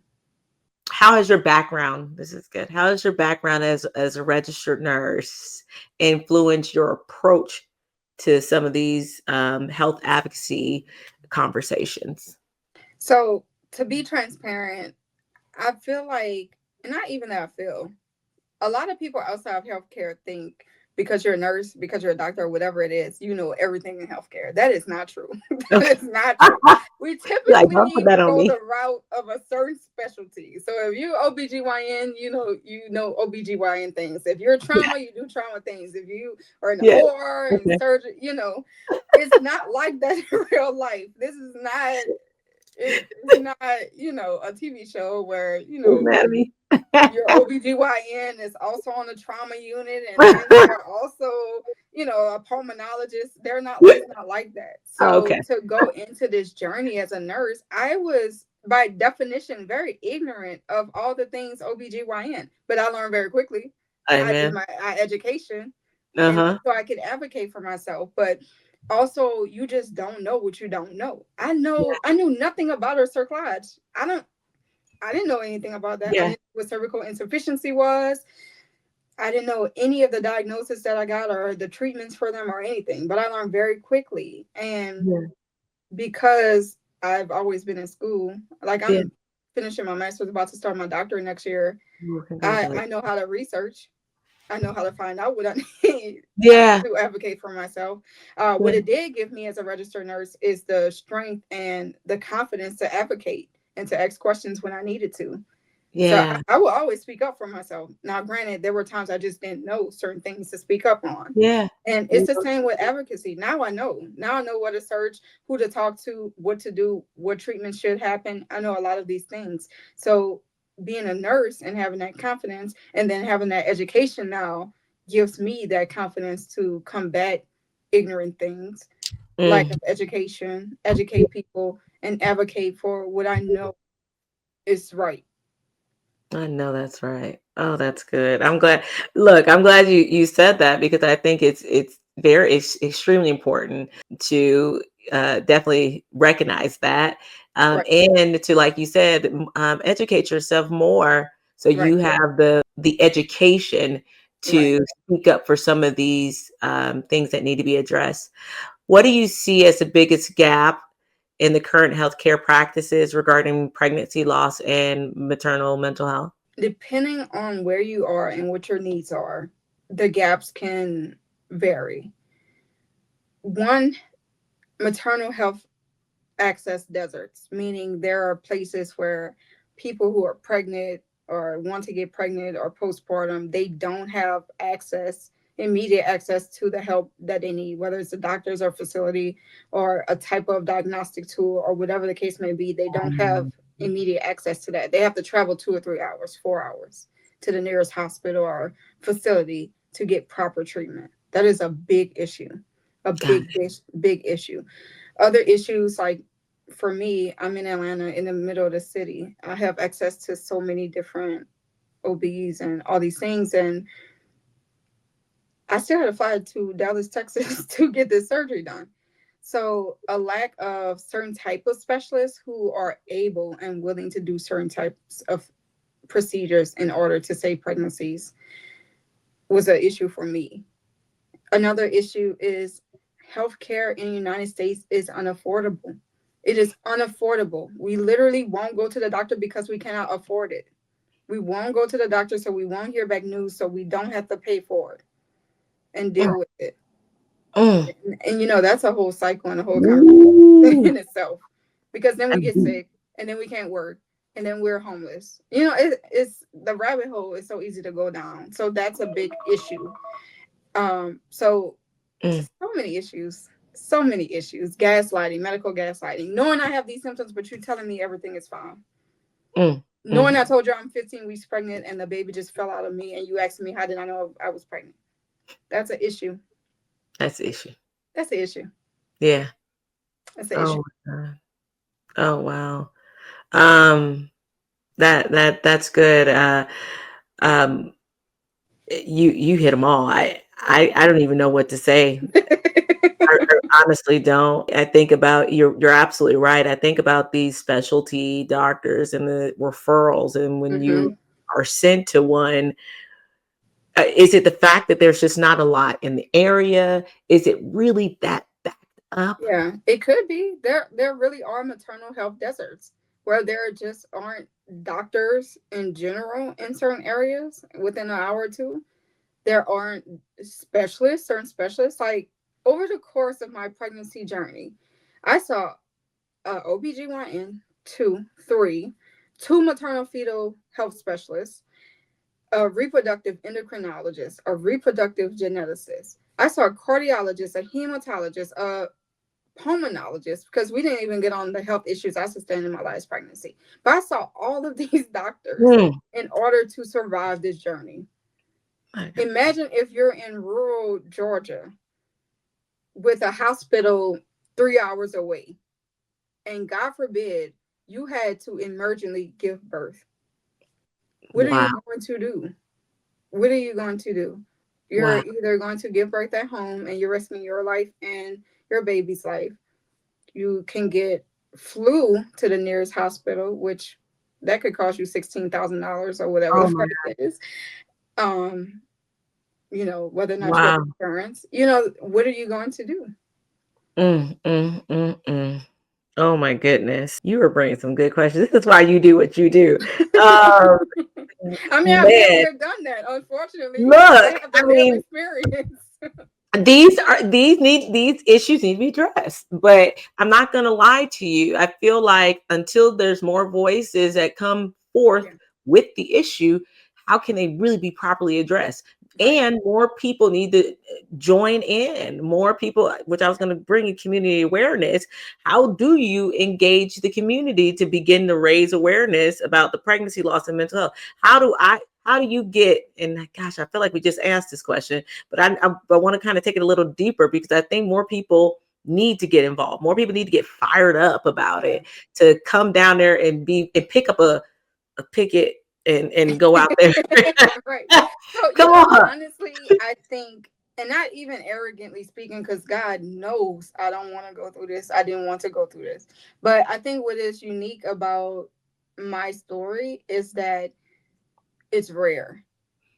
B: How has your background, this is good. How has your background as a registered nurse influenced your approach to some of these health advocacy conversations?
A: So, to be transparent, I feel like, and not even that I feel, a lot of people outside of healthcare think because you're a nurse, because you're a doctor, or whatever it is, you know everything in healthcare. That is not true. That
B: Okay.
A: is not true. We
B: Like, don't put
A: typically
B: that on
A: go
B: me.
A: the route of a certain specialty. So if you OBGYN, you know OBGYN things. If you're trauma, you do trauma things. If you are in the
B: Yeah.
A: OR and
B: Okay.
A: surgery, it's not like that in real life. This is not it's not, a TV show where,
B: Anatomy.
A: your OBGYN is also on the trauma unit, and then they're also, a pulmonologist. It's not like that. So
B: Okay.
A: to go into this journey as a nurse, I was by definition very ignorant of all the things OBGYN, but I learned very quickly. I did
B: Amen.
A: my education, and
B: Uh-huh.
A: so I could advocate for myself. But also, you just don't know what you don't know. I knew nothing about her cerclage. I didn't know anything about that. I
B: Yeah.
A: didn't know what cervical insufficiency was. I didn't know any of the diagnosis that I got or the treatments for them or anything, but I learned very quickly. And
B: Yeah.
A: because I've always been in school, like
B: Yeah.
A: I'm finishing my master's, about to start my doctorate next year,
B: Well,
A: I
B: congratulations.
A: know how to research. I know how to find out what I need
B: Yeah.
A: to advocate for myself.
B: Yeah.
A: What it did give me as a registered nurse is the strength and the confidence to advocate and to ask questions when I needed to. So
B: Yeah.
A: I will always speak up for myself. Now, granted, there were times I just didn't know certain things to speak up on.
B: Yeah.
A: And it's
B: You
A: the
B: know,
A: same with advocacy. Now I know. Now I know what to search, who to talk to, what to do, what treatment should happen. I know a lot of these things. So being a nurse and having that confidence and then having that education now gives me that confidence to combat ignorant things, lack
B: mm,
A: of education, educate people, and advocate for what I know is right.
B: I know that's right. Oh, that's good. I'm glad. Look, I'm glad you said that because I think it's very extremely important to definitely recognize that,
A: Right.
B: and to, like you said, educate yourself more so
A: Right.
B: you have the education
A: Right.
B: to speak up for some of these things that need to be addressed. What do you see as the biggest gap in the current healthcare practices regarding pregnancy loss and maternal mental health?
A: Depending on where you are and what your needs are, the gaps can vary. One, maternal health access deserts, meaning there are places where people who are pregnant or want to get pregnant or postpartum, they don't have immediate access to the help that they need, whether it's a doctor's or facility or a type of diagnostic tool or whatever the case may be. They don't have
B: Mm,
A: immediate access to that. They have to travel 2 or 3 hours, 4 hours to the nearest hospital or facility to get proper treatment. That is a big issue, a
B: got
A: big issue. Other issues, like for me, I'm in Atlanta in the middle of the city. I have access to so many different OBs and all these things. And I still had to fly to Dallas, Texas to get this surgery done. So a lack of certain type of specialists who are able and willing to do certain types of procedures in order to save pregnancies was an issue for me. Another issue is healthcare in the United States is unaffordable. It is unaffordable. We literally won't go to the doctor because we cannot afford it. We won't go to the doctor so we won't hear back news so we don't have to pay for it and
B: it.
A: deal with it.
B: Mm.
A: And that's a whole cycle and a whole conversation
B: Ooh,
A: in itself. Because then we
B: that's
A: get
B: deep.
A: sick and then we can't work and then we're homeless. It's the rabbit hole is so easy to go down. So that's a big issue. So
B: Mm,
A: so many issues. So many issues. Gaslighting, medical gaslighting. Knowing I have these symptoms, but you're telling me everything is fine.
B: mm,
A: Knowing
B: mm.
A: I told you I'm 15 weeks pregnant and the baby just fell out of me and you asked me how did I know I was pregnant. That's an issue.
B: That's the issue.
A: That's an issue.
B: Yeah.
A: That's an issue.
B: Oh my God. Oh wow. Um, that's good. Um, you hit them all. I don't even know what to say. I honestly don't. I think about you're absolutely right. I think about these specialty doctors and the referrals, and when you
A: Hmm.
B: are sent to one, is it the fact that there's just not a lot in the area? Is it really that backed up?
A: Yeah, it could be. There really are maternal health deserts where there just aren't doctors in general in certain areas within an hour or two. there aren't specialists, certain specialists. Like over the course of my pregnancy journey, I saw a OBGYN, two, three, two maternal fetal health specialists, a reproductive endocrinologist, a reproductive geneticist. I saw a cardiologist, a hematologist, a pulmonologist, because we didn't even get on the health issues I sustained in my last pregnancy. But I saw all of these doctors in order to survive this journey. Imagine if you're in rural Georgia with a hospital 3 hours away, and God forbid you had to emergently give birth. What are you going to do? What are you going to do? You're either going to give birth at home and you're risking your life and your baby's life. You can get flew to the nearest hospital, which that could cost you $16,000 or whatever the price is. You know, whether or not you have insurance, you know, what are you going to do?
B: Oh my goodness. You were bringing some good questions. This is why you do what you do.
A: I mean, I've been there, done that. Unfortunately,
B: look,
A: I have the
B: I mean,
A: experience.
B: these issues need to be addressed, but I'm not going to lie to you. I feel like until there's more voices that come forth with the issue, how can they really be properly addressed? And more people need to join in. More people, which I was going to bring in community awareness. How do you engage the community to begin to raise awareness about the pregnancy loss and mental health? How do you get, and gosh, I feel like we just asked this question, but I want to kind of take it a little deeper, because I think more people need to get involved. More people need to get fired up about it, to come down there and pick up a picket and go out there.
A: Right. So, come on. Honestly, I think, and not even arrogantly speaking, because God knows I don't want to go through this. I didn't want to go through this. But I think what is unique about my story is that it's rare.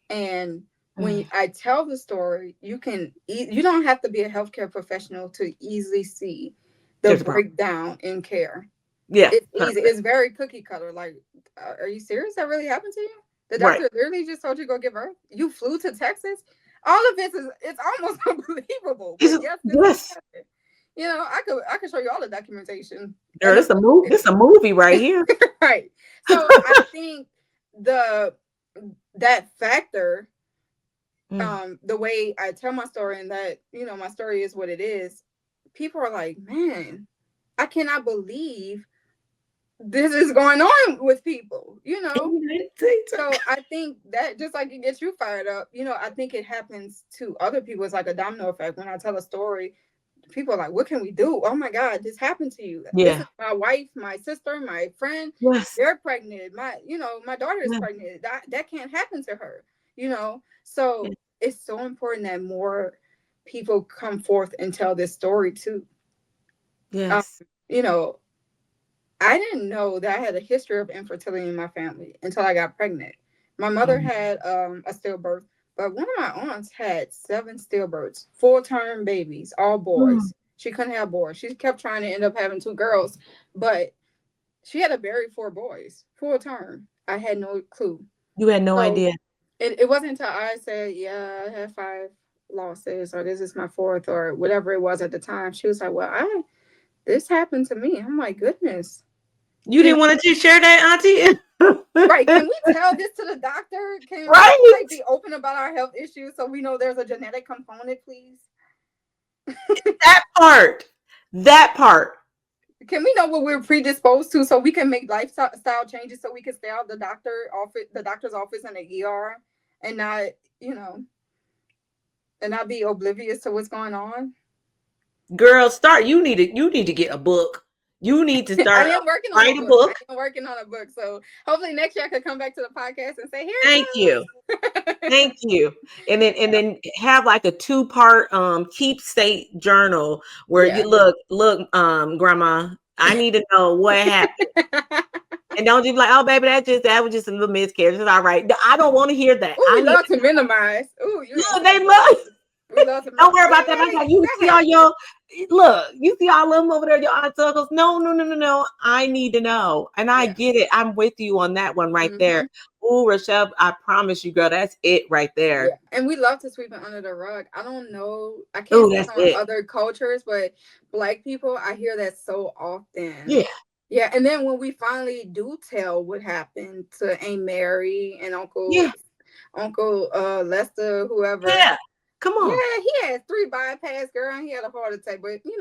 A: And when I tell the story, you don't have to be a healthcare professional to easily see the breakdown in care. Yeah, it's easy. It's very cookie cutter. Like, are you serious? That really happened to you? The doctor literally just told you to go give birth. You flew to Texas. All of this it's almost unbelievable. But yes. You know, I could show you all the documentation.
B: Girl, this a movie right here.
A: Right. So I think that factor, the way I tell my story, and that, you know, my story is what it is, people are like, man, I cannot believe this is going on with people, you know. So I think that just like it gets you fired up, you know, I think it happens to other people. It's like a domino effect. When I tell a story, people are like, what can we do? Oh my God, this happened to you. This is my wife, my sister, my friend. They're pregnant. My daughter is pregnant. That can't happen to her, you know. So it's so important that more people come forth and tell this story too. You know, I didn't know that I had a history of infertility in my family until I got pregnant. My mother had a stillbirth, but one of my aunts had 7 stillbirths, full-term babies, all boys. She couldn't have boys. She kept trying to end up having 2 girls, but she had to bury 4 boys, full term. I had no clue.
B: You had no idea.
A: It wasn't until I said, yeah, I had 5 losses, or this is my 4th, or whatever it was at the time. She was like, well, this happened to me. I'm like, goodness.
B: You didn't want to share that, Auntie?
A: Right. Can we tell this to the doctor? Can we be open about our health issues so we know there's a genetic component, please?
B: That part.
A: Can we know what we're predisposed to so we can make lifestyle changes so we can stay out of the doctor's office and the ER, and not, you know, and not be oblivious to what's going on?
B: Girl, you need to get a book. You need to start.
A: I am working on a book. I am working on a book. So hopefully next year I could come back to the podcast and say, here.
B: Thank you. Thank you. And then have like a 2-part keepsake journal where you look, grandma, I need to know what happened. And don't just be like, oh baby, that was just a little miscarriage. It's all right. I don't want to hear that.
A: Ooh, we love to minimize. Ooh,
B: they love.
A: We love to
B: Don't worry
A: yeah,
B: about that. I got you. See
A: go
B: all
A: ahead.
B: your look. You see all them over there, your aunt uncles. No, no, no, no, no. I need to know, and I
A: Yeah.
B: get it. I'm with you on that one right there.
A: Hmm.
B: Oh, Rachell, I promise you, girl, that's it right
A: Yeah.
B: there.
A: And we love to sweep it under the rug. I don't know. I can't
B: Oh,
A: speak
B: that's
A: on
B: it.
A: other cultures, but Black people, I hear that so
B: Yeah,
A: often. Yeah. And then when we finally do tell what happened to Aunt Mary and
B: yeah,
A: Uncle Lester, whoever.
B: yeah. Come
A: Yeah,
B: on.
A: he had 3 bypass, girl, and he had a heart attack, but he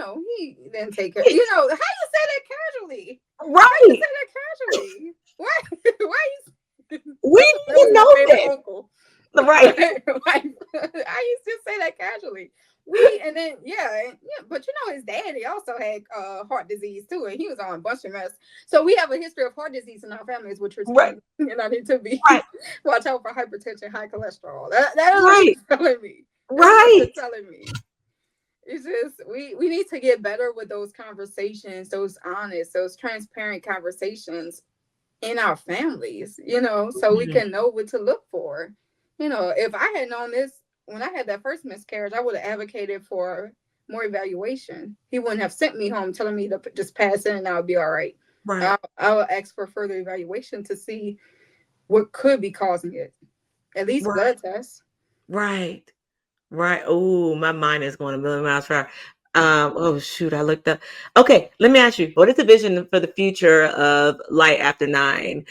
A: didn't take care.
B: Yeah,
A: How you say that casually? How you
B: right.
A: say that casually? Why? Why you?
B: We
A: That
B: need
A: was
B: to
A: my
B: know
A: favorite
B: this.
A: uncle.
B: Right,
A: Like, I used to say that casually. We and then but his daddy also had heart disease too, and he was on a bunch of mess. So we have a history of heart disease in our families, which was
B: right,
A: funny. And I need to be
B: right,
A: watch out for hypertension, high cholesterol. That is what
B: right,
A: you're telling me. That is what
B: right.
A: you're telling me. It's just we need to get better with those conversations, those honest, those transparent conversations in our families, so we
B: Mhm.
A: can know what to look for. If I had known this when I had that first miscarriage, I would have advocated for more evaluation. He wouldn't have sent me home telling me to just pass in and I'll be all right.
B: Right,
A: I will ask for further evaluation to see what could be causing it. At least
B: right,
A: blood tests.
B: right. Right. Oh, my mind is going a million miles per hour. Oh shoot, I looked up. Okay, let me ask you, what is the vision for the future of Light After Nine?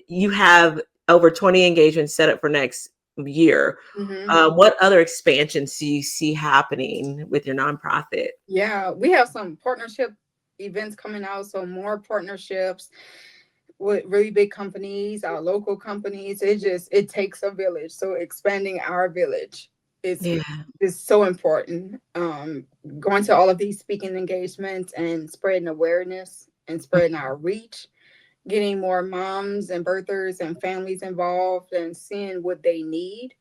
B: You have over 20 engagements set up for next year.
A: Hmm.
B: What other expansions do you see happening with your nonprofit?
A: Yeah, we have some partnership events coming out, so more partnerships with really big companies, our local companies. It takes a village. So expanding our village is
B: Yeah.
A: is so important. Going to all of these speaking engagements and spreading awareness and spreading our reach, getting more moms and birthers and families involved and seeing what they need.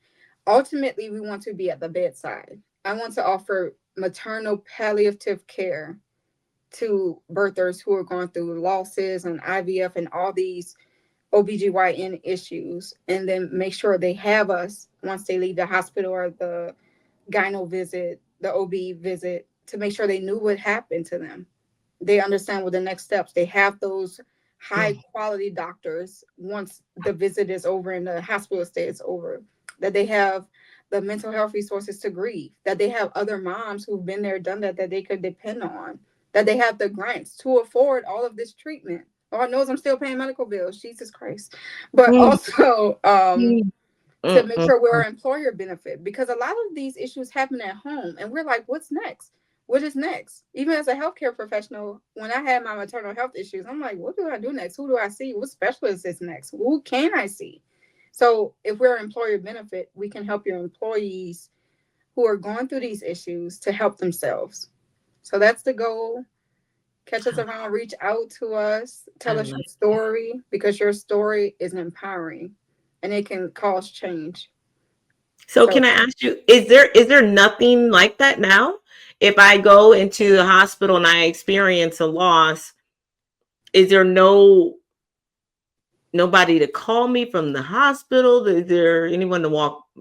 A: Ultimately, we want to be at the bedside. I want to offer maternal palliative care to birthers who are going through losses and IVF and all these OBGYN issues, and then make sure they have us once they leave the hospital or the gyno visit, the OB visit, to make sure they knew what happened to them. They understand what the next steps. They have those high
B: Mm,
A: quality doctors once the visit is over and the hospital stay is over. That they have the mental health resources to grieve. That they have other moms who've been there, done that they could depend on. That they have the grants to afford all of this treatment. Lord knows I'm still paying medical bills. Jesus Christ. But
B: mm,
A: also,
B: mm,
A: to
B: mm,
A: make
B: mm,
A: sure we're
B: mm.
A: an employer benefit, because a lot of these issues happen at home and we're like, what's next? What is next? Even as a healthcare professional, when I had my maternal health issues, I'm like, what do I do next? Who do I see? What specialist is next? Who can I see? So if we're an employer benefit, we can help your employees who are going through these issues to help themselves. So that's the goal. Catch us around, reach out to us,
B: I
A: tell us your
B: like that.
A: story, because your story is empowering and it can cause change.
B: So
A: So
B: can I ask you, is there nothing like that now? If I go into the hospital and I experience a loss, is there nobody to call me from the hospital? Is there anyone to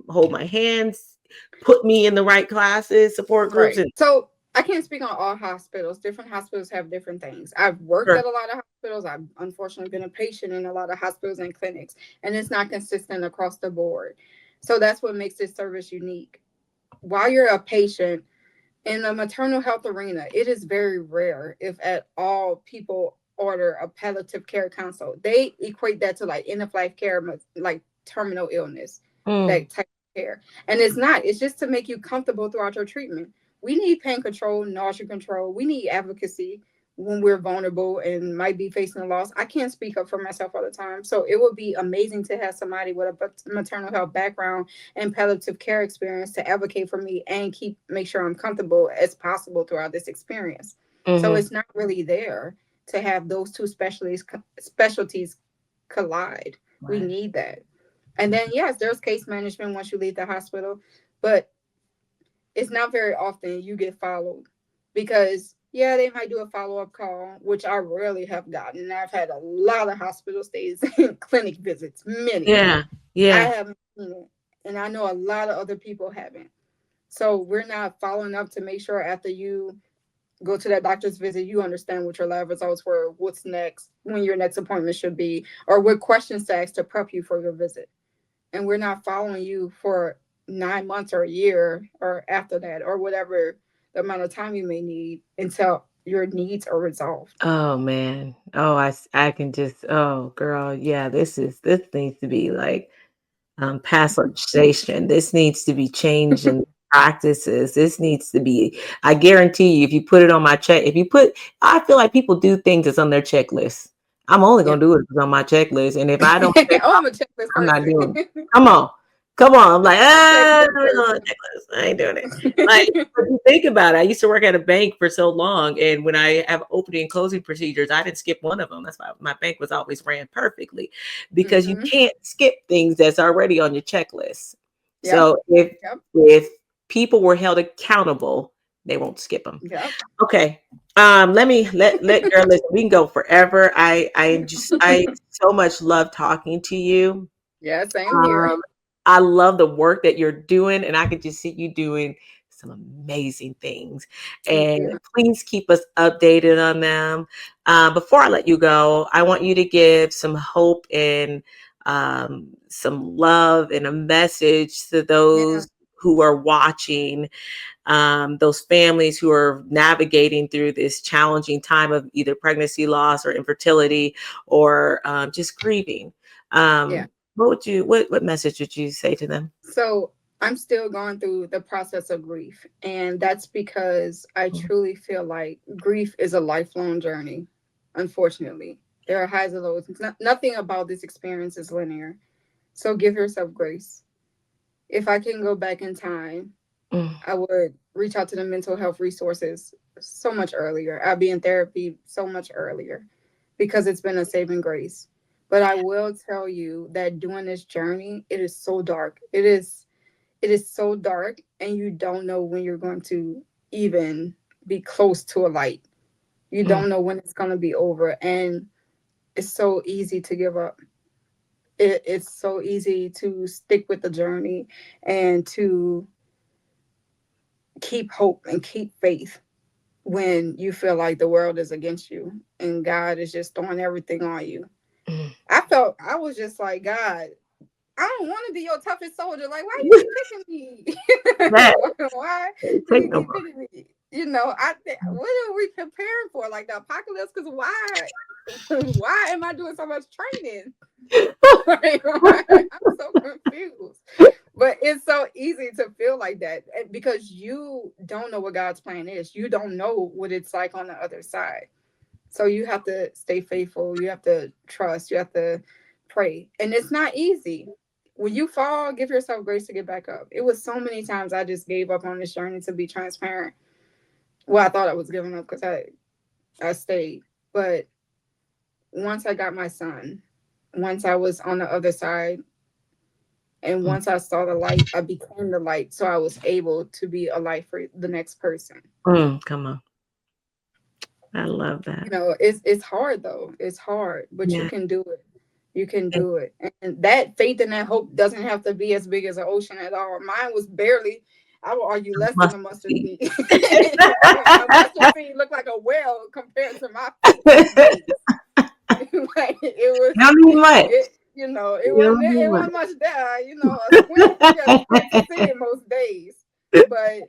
B: hold my hands, put me in the right classes, support groups,
A: right.
B: and
A: So I can't speak on all hospitals. Different hospitals have different things. I've worked
B: sure.
A: at a lot of hospitals. I've unfortunately been a patient in a lot of hospitals and clinics, and it's not consistent across the board. So that's what makes this service unique. While you're a patient in the maternal health arena, it is very rare, if at all, people order a palliative care consult. They equate that to like end of life care, like terminal illness,
B: Mm,
A: that type of care. And it's not, it's just to make you comfortable throughout your treatment. We need pain control, nausea control. We need advocacy when we're vulnerable and might be facing a loss. I can't speak up for myself all the time. So it would be amazing to have somebody with a maternal health background and palliative care experience to advocate for me and make sure I'm comfortable as possible throughout this experience. So
B: hmm.
A: it's not really there to have those two specialties collide. We
B: Right.
A: need that. And then yes, there's case management once you leave the hospital, but it's not very often you get followed, because yeah, they might do a follow-up call, which I rarely have gotten. I've had a lot of hospital stays and clinic visits, many.
B: Yeah.
A: I
B: Yeah.
A: haven't seen it, and I know a lot of other people haven't. So we're not following up to make sure after you go to that doctor's visit, you understand what your lab results were, what's next, when your next appointment should be, or what questions to ask to prep you for your visit. And we're not following you for 9 months or a year or after that or whatever the amount of time you may need until your needs are resolved.
B: Oh man. Oh, I can just, oh girl, yeah, this needs to be like past legislation. This needs to be changed in practices. This needs to be, I guarantee you, if you put it on my check, if you put, I feel like people do things that's on their checklist. I'm only
A: Yeah.
B: gonna do it if it's on my checklist. And if I don't check,
A: Oh, I'm a checklist
B: I'm not
A: person.
B: doing it. Come on. Come on. I'm like,
A: Checklist
B: checklist. I ain't doing it. Like,
A: person.
B: but you think about it. I used to work at a bank for so long. And when I have opening and closing procedures, I didn't skip one of them. That's why my bank was always ran perfectly because you
A: Hmm.
B: can't skip things that's already on your checklist.
A: Yep.
B: So if
A: Yep.
B: if people were held accountable, they won't skip them.
A: Yep.
B: Okay. Let me let girl listen. We can go forever. I so much love talking to you.
A: Yeah, same here.
B: Um, I love the work that you're doing, and I could just see you doing some amazing things.
A: Thank
B: And
A: you.
B: please keep us updated on them. Before I let you go, I want you to give some hope and some love and a message to
A: Yeah.
B: those who are watching, those families who are navigating through this challenging time of either pregnancy loss or infertility or just grieving.
A: Yeah.
B: What message would you say to them?
A: So I'm still going through the process of grief. And that's because I truly feel like grief is a lifelong journey, unfortunately. There are highs and lows. Nothing about this experience is linear. So give yourself grace. If I can go back in time,
B: Mm,
A: I would reach out to the mental health resources so much earlier. I'd be in therapy so much earlier because it's been a saving grace. But I will tell you that doing this journey, it is so dark. It is so dark, and you don't know when you're going to even be close to a light. You
B: mm,
A: don't know when it's going to be over, and it's so easy to give up. It's so easy to stick with the journey and to keep hope and keep faith when you feel like the world is against you and God is just throwing everything on you.
B: mm.
A: I was just like, God, I don't want to be your toughest soldier. Like, why you keep picking me?
B: That
A: Why do
B: take
A: you
B: no
A: keep picking me? What are we preparing for? Like the apocalypse? Because why am I doing so much training? Like, I'm so confused. But it's so easy to feel like that because you don't know what God's plan is. You don't know what it's like on the other side. So you have to stay faithful. You have to trust. You have to pray. And it's not easy. When you fall, give yourself grace to get back up. It was so many times I just gave up on this journey, to be transparent. Well, I thought I was giving up because I stayed. But once I got my son, once I was on the other side, and
B: Mm,
A: once I saw the light, I became the light. So I was able to be a light for the next person.
B: come on. I love
A: You
B: that.
A: know, it's hard though. It's hard, but you
B: Yeah.
A: can do it. You can
B: And
A: do it. And that faith and that hope doesn't have to be as big as an ocean at all. Mine was barely, I would argue, less than a
B: mustard
A: mustard
B: seed.
A: seed. A mustard seed looked like a well compared to my faith was big. Like it was,
B: You don't need much.
A: it
B: You don't
A: it
B: need
A: wasn't much there. You got to squint to see it most days.
B: much.
A: But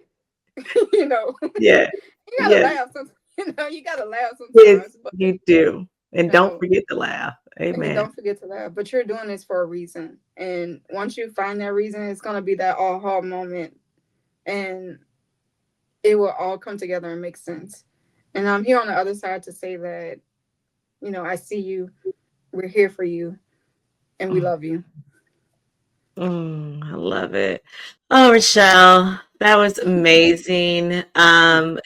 B: Yeah.
A: you gotta
B: Yeah.
A: laugh. You gotta laugh
B: Yes,
A: sometimes. But
B: you do. And don't
A: um,
B: forget to laugh.
A: and
B: Amen.
A: don't forget to laugh. But you're doing this for a reason. And once you find that reason, it's gonna be that aha moment, and it will all come together and make sense. And I'm here on the other side to say that I see you. We're here for you, and we
B: Mm,
A: love you.
B: I love it. Oh, Rachell, that was amazing. I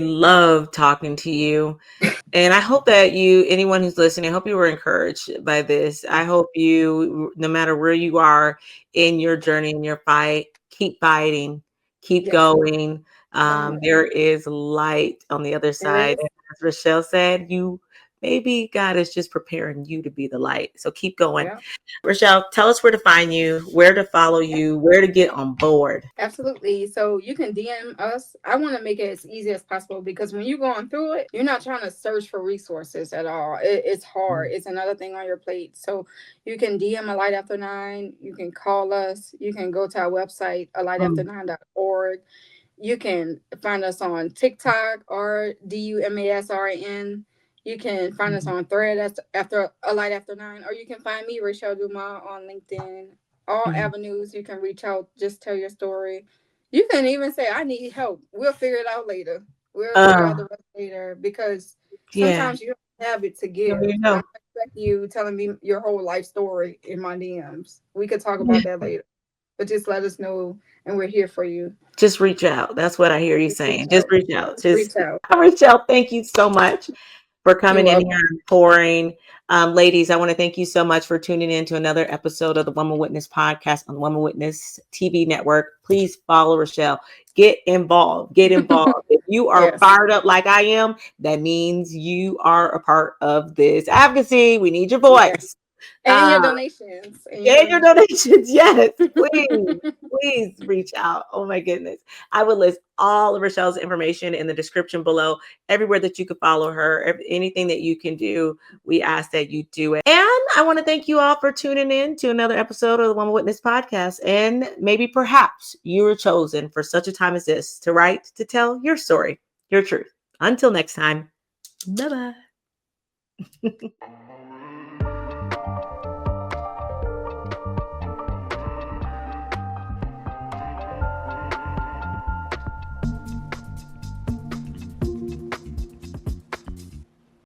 B: love talking to you. And I hope that anyone who's listening, I hope you were encouraged by this. I hope you, no matter where you are in your journey, in your fight, keep fighting, keep
A: Yes,
B: going.
A: so much.
B: There is light on the other
A: There
B: side.
A: is.
B: And as Rachell said, maybe God is just preparing you to be the light. So keep going.
A: Yeah.
B: Rachell, tell us where to find you, where to follow you, where to get on board.
A: Absolutely. So you can DM us. I want to make it as easy as possible because when you're going through it, you're not trying to search for resources at all. It's hard. It's another thing on your plate. So you can DM a light after nine. You can call us. You can go to our website, alightafternine.org. You can find us on TikTok or DUMASRN. You can find us on Thread that's after a light after nine, or you can find me, Rachell Dumas, on LinkedIn. All avenues you can reach out, just tell your story. You can even say, I need help. We'll figure it out later. We'll figure out
B: Uh,
A: the rest later because
B: yeah.
A: sometimes you don't have it to
B: You
A: give. I
B: know.
A: don't expect you telling me your whole life story in my DMs. We could talk about that later. But just let us know and we're here for you.
B: Just reach out. That's what I hear you
A: Just reach
B: saying. Just
A: out.
B: reach out.
A: Yes, reach
B: Just
A: out.
B: reach out. Thank you so much for
A: You're
B: coming in here
A: welcome.
B: and pouring. Ladies, I want to thank you so much for tuning in to another episode of the Woman Witness podcast on the Woman Witness TV network. Please follow Rachell. Get involved. Get involved. If you are
A: Yes.
B: fired up like I am, that means you are a part of this advocacy. We need your
A: Yes.
B: voice.
A: And your
B: Uh,
A: donations. And your
B: and your
A: donations.
B: donations. Yes, please, please reach out. Oh my goodness. I would list all of Rachelle's information in the description below, everywhere that you could follow her, anything that you can do. We ask that you do it. And I want to thank you all for tuning in to another episode of the Woman Witness podcast. And maybe perhaps you were chosen for such a time as this to write, to tell your story, your truth. Until next time, bye bye.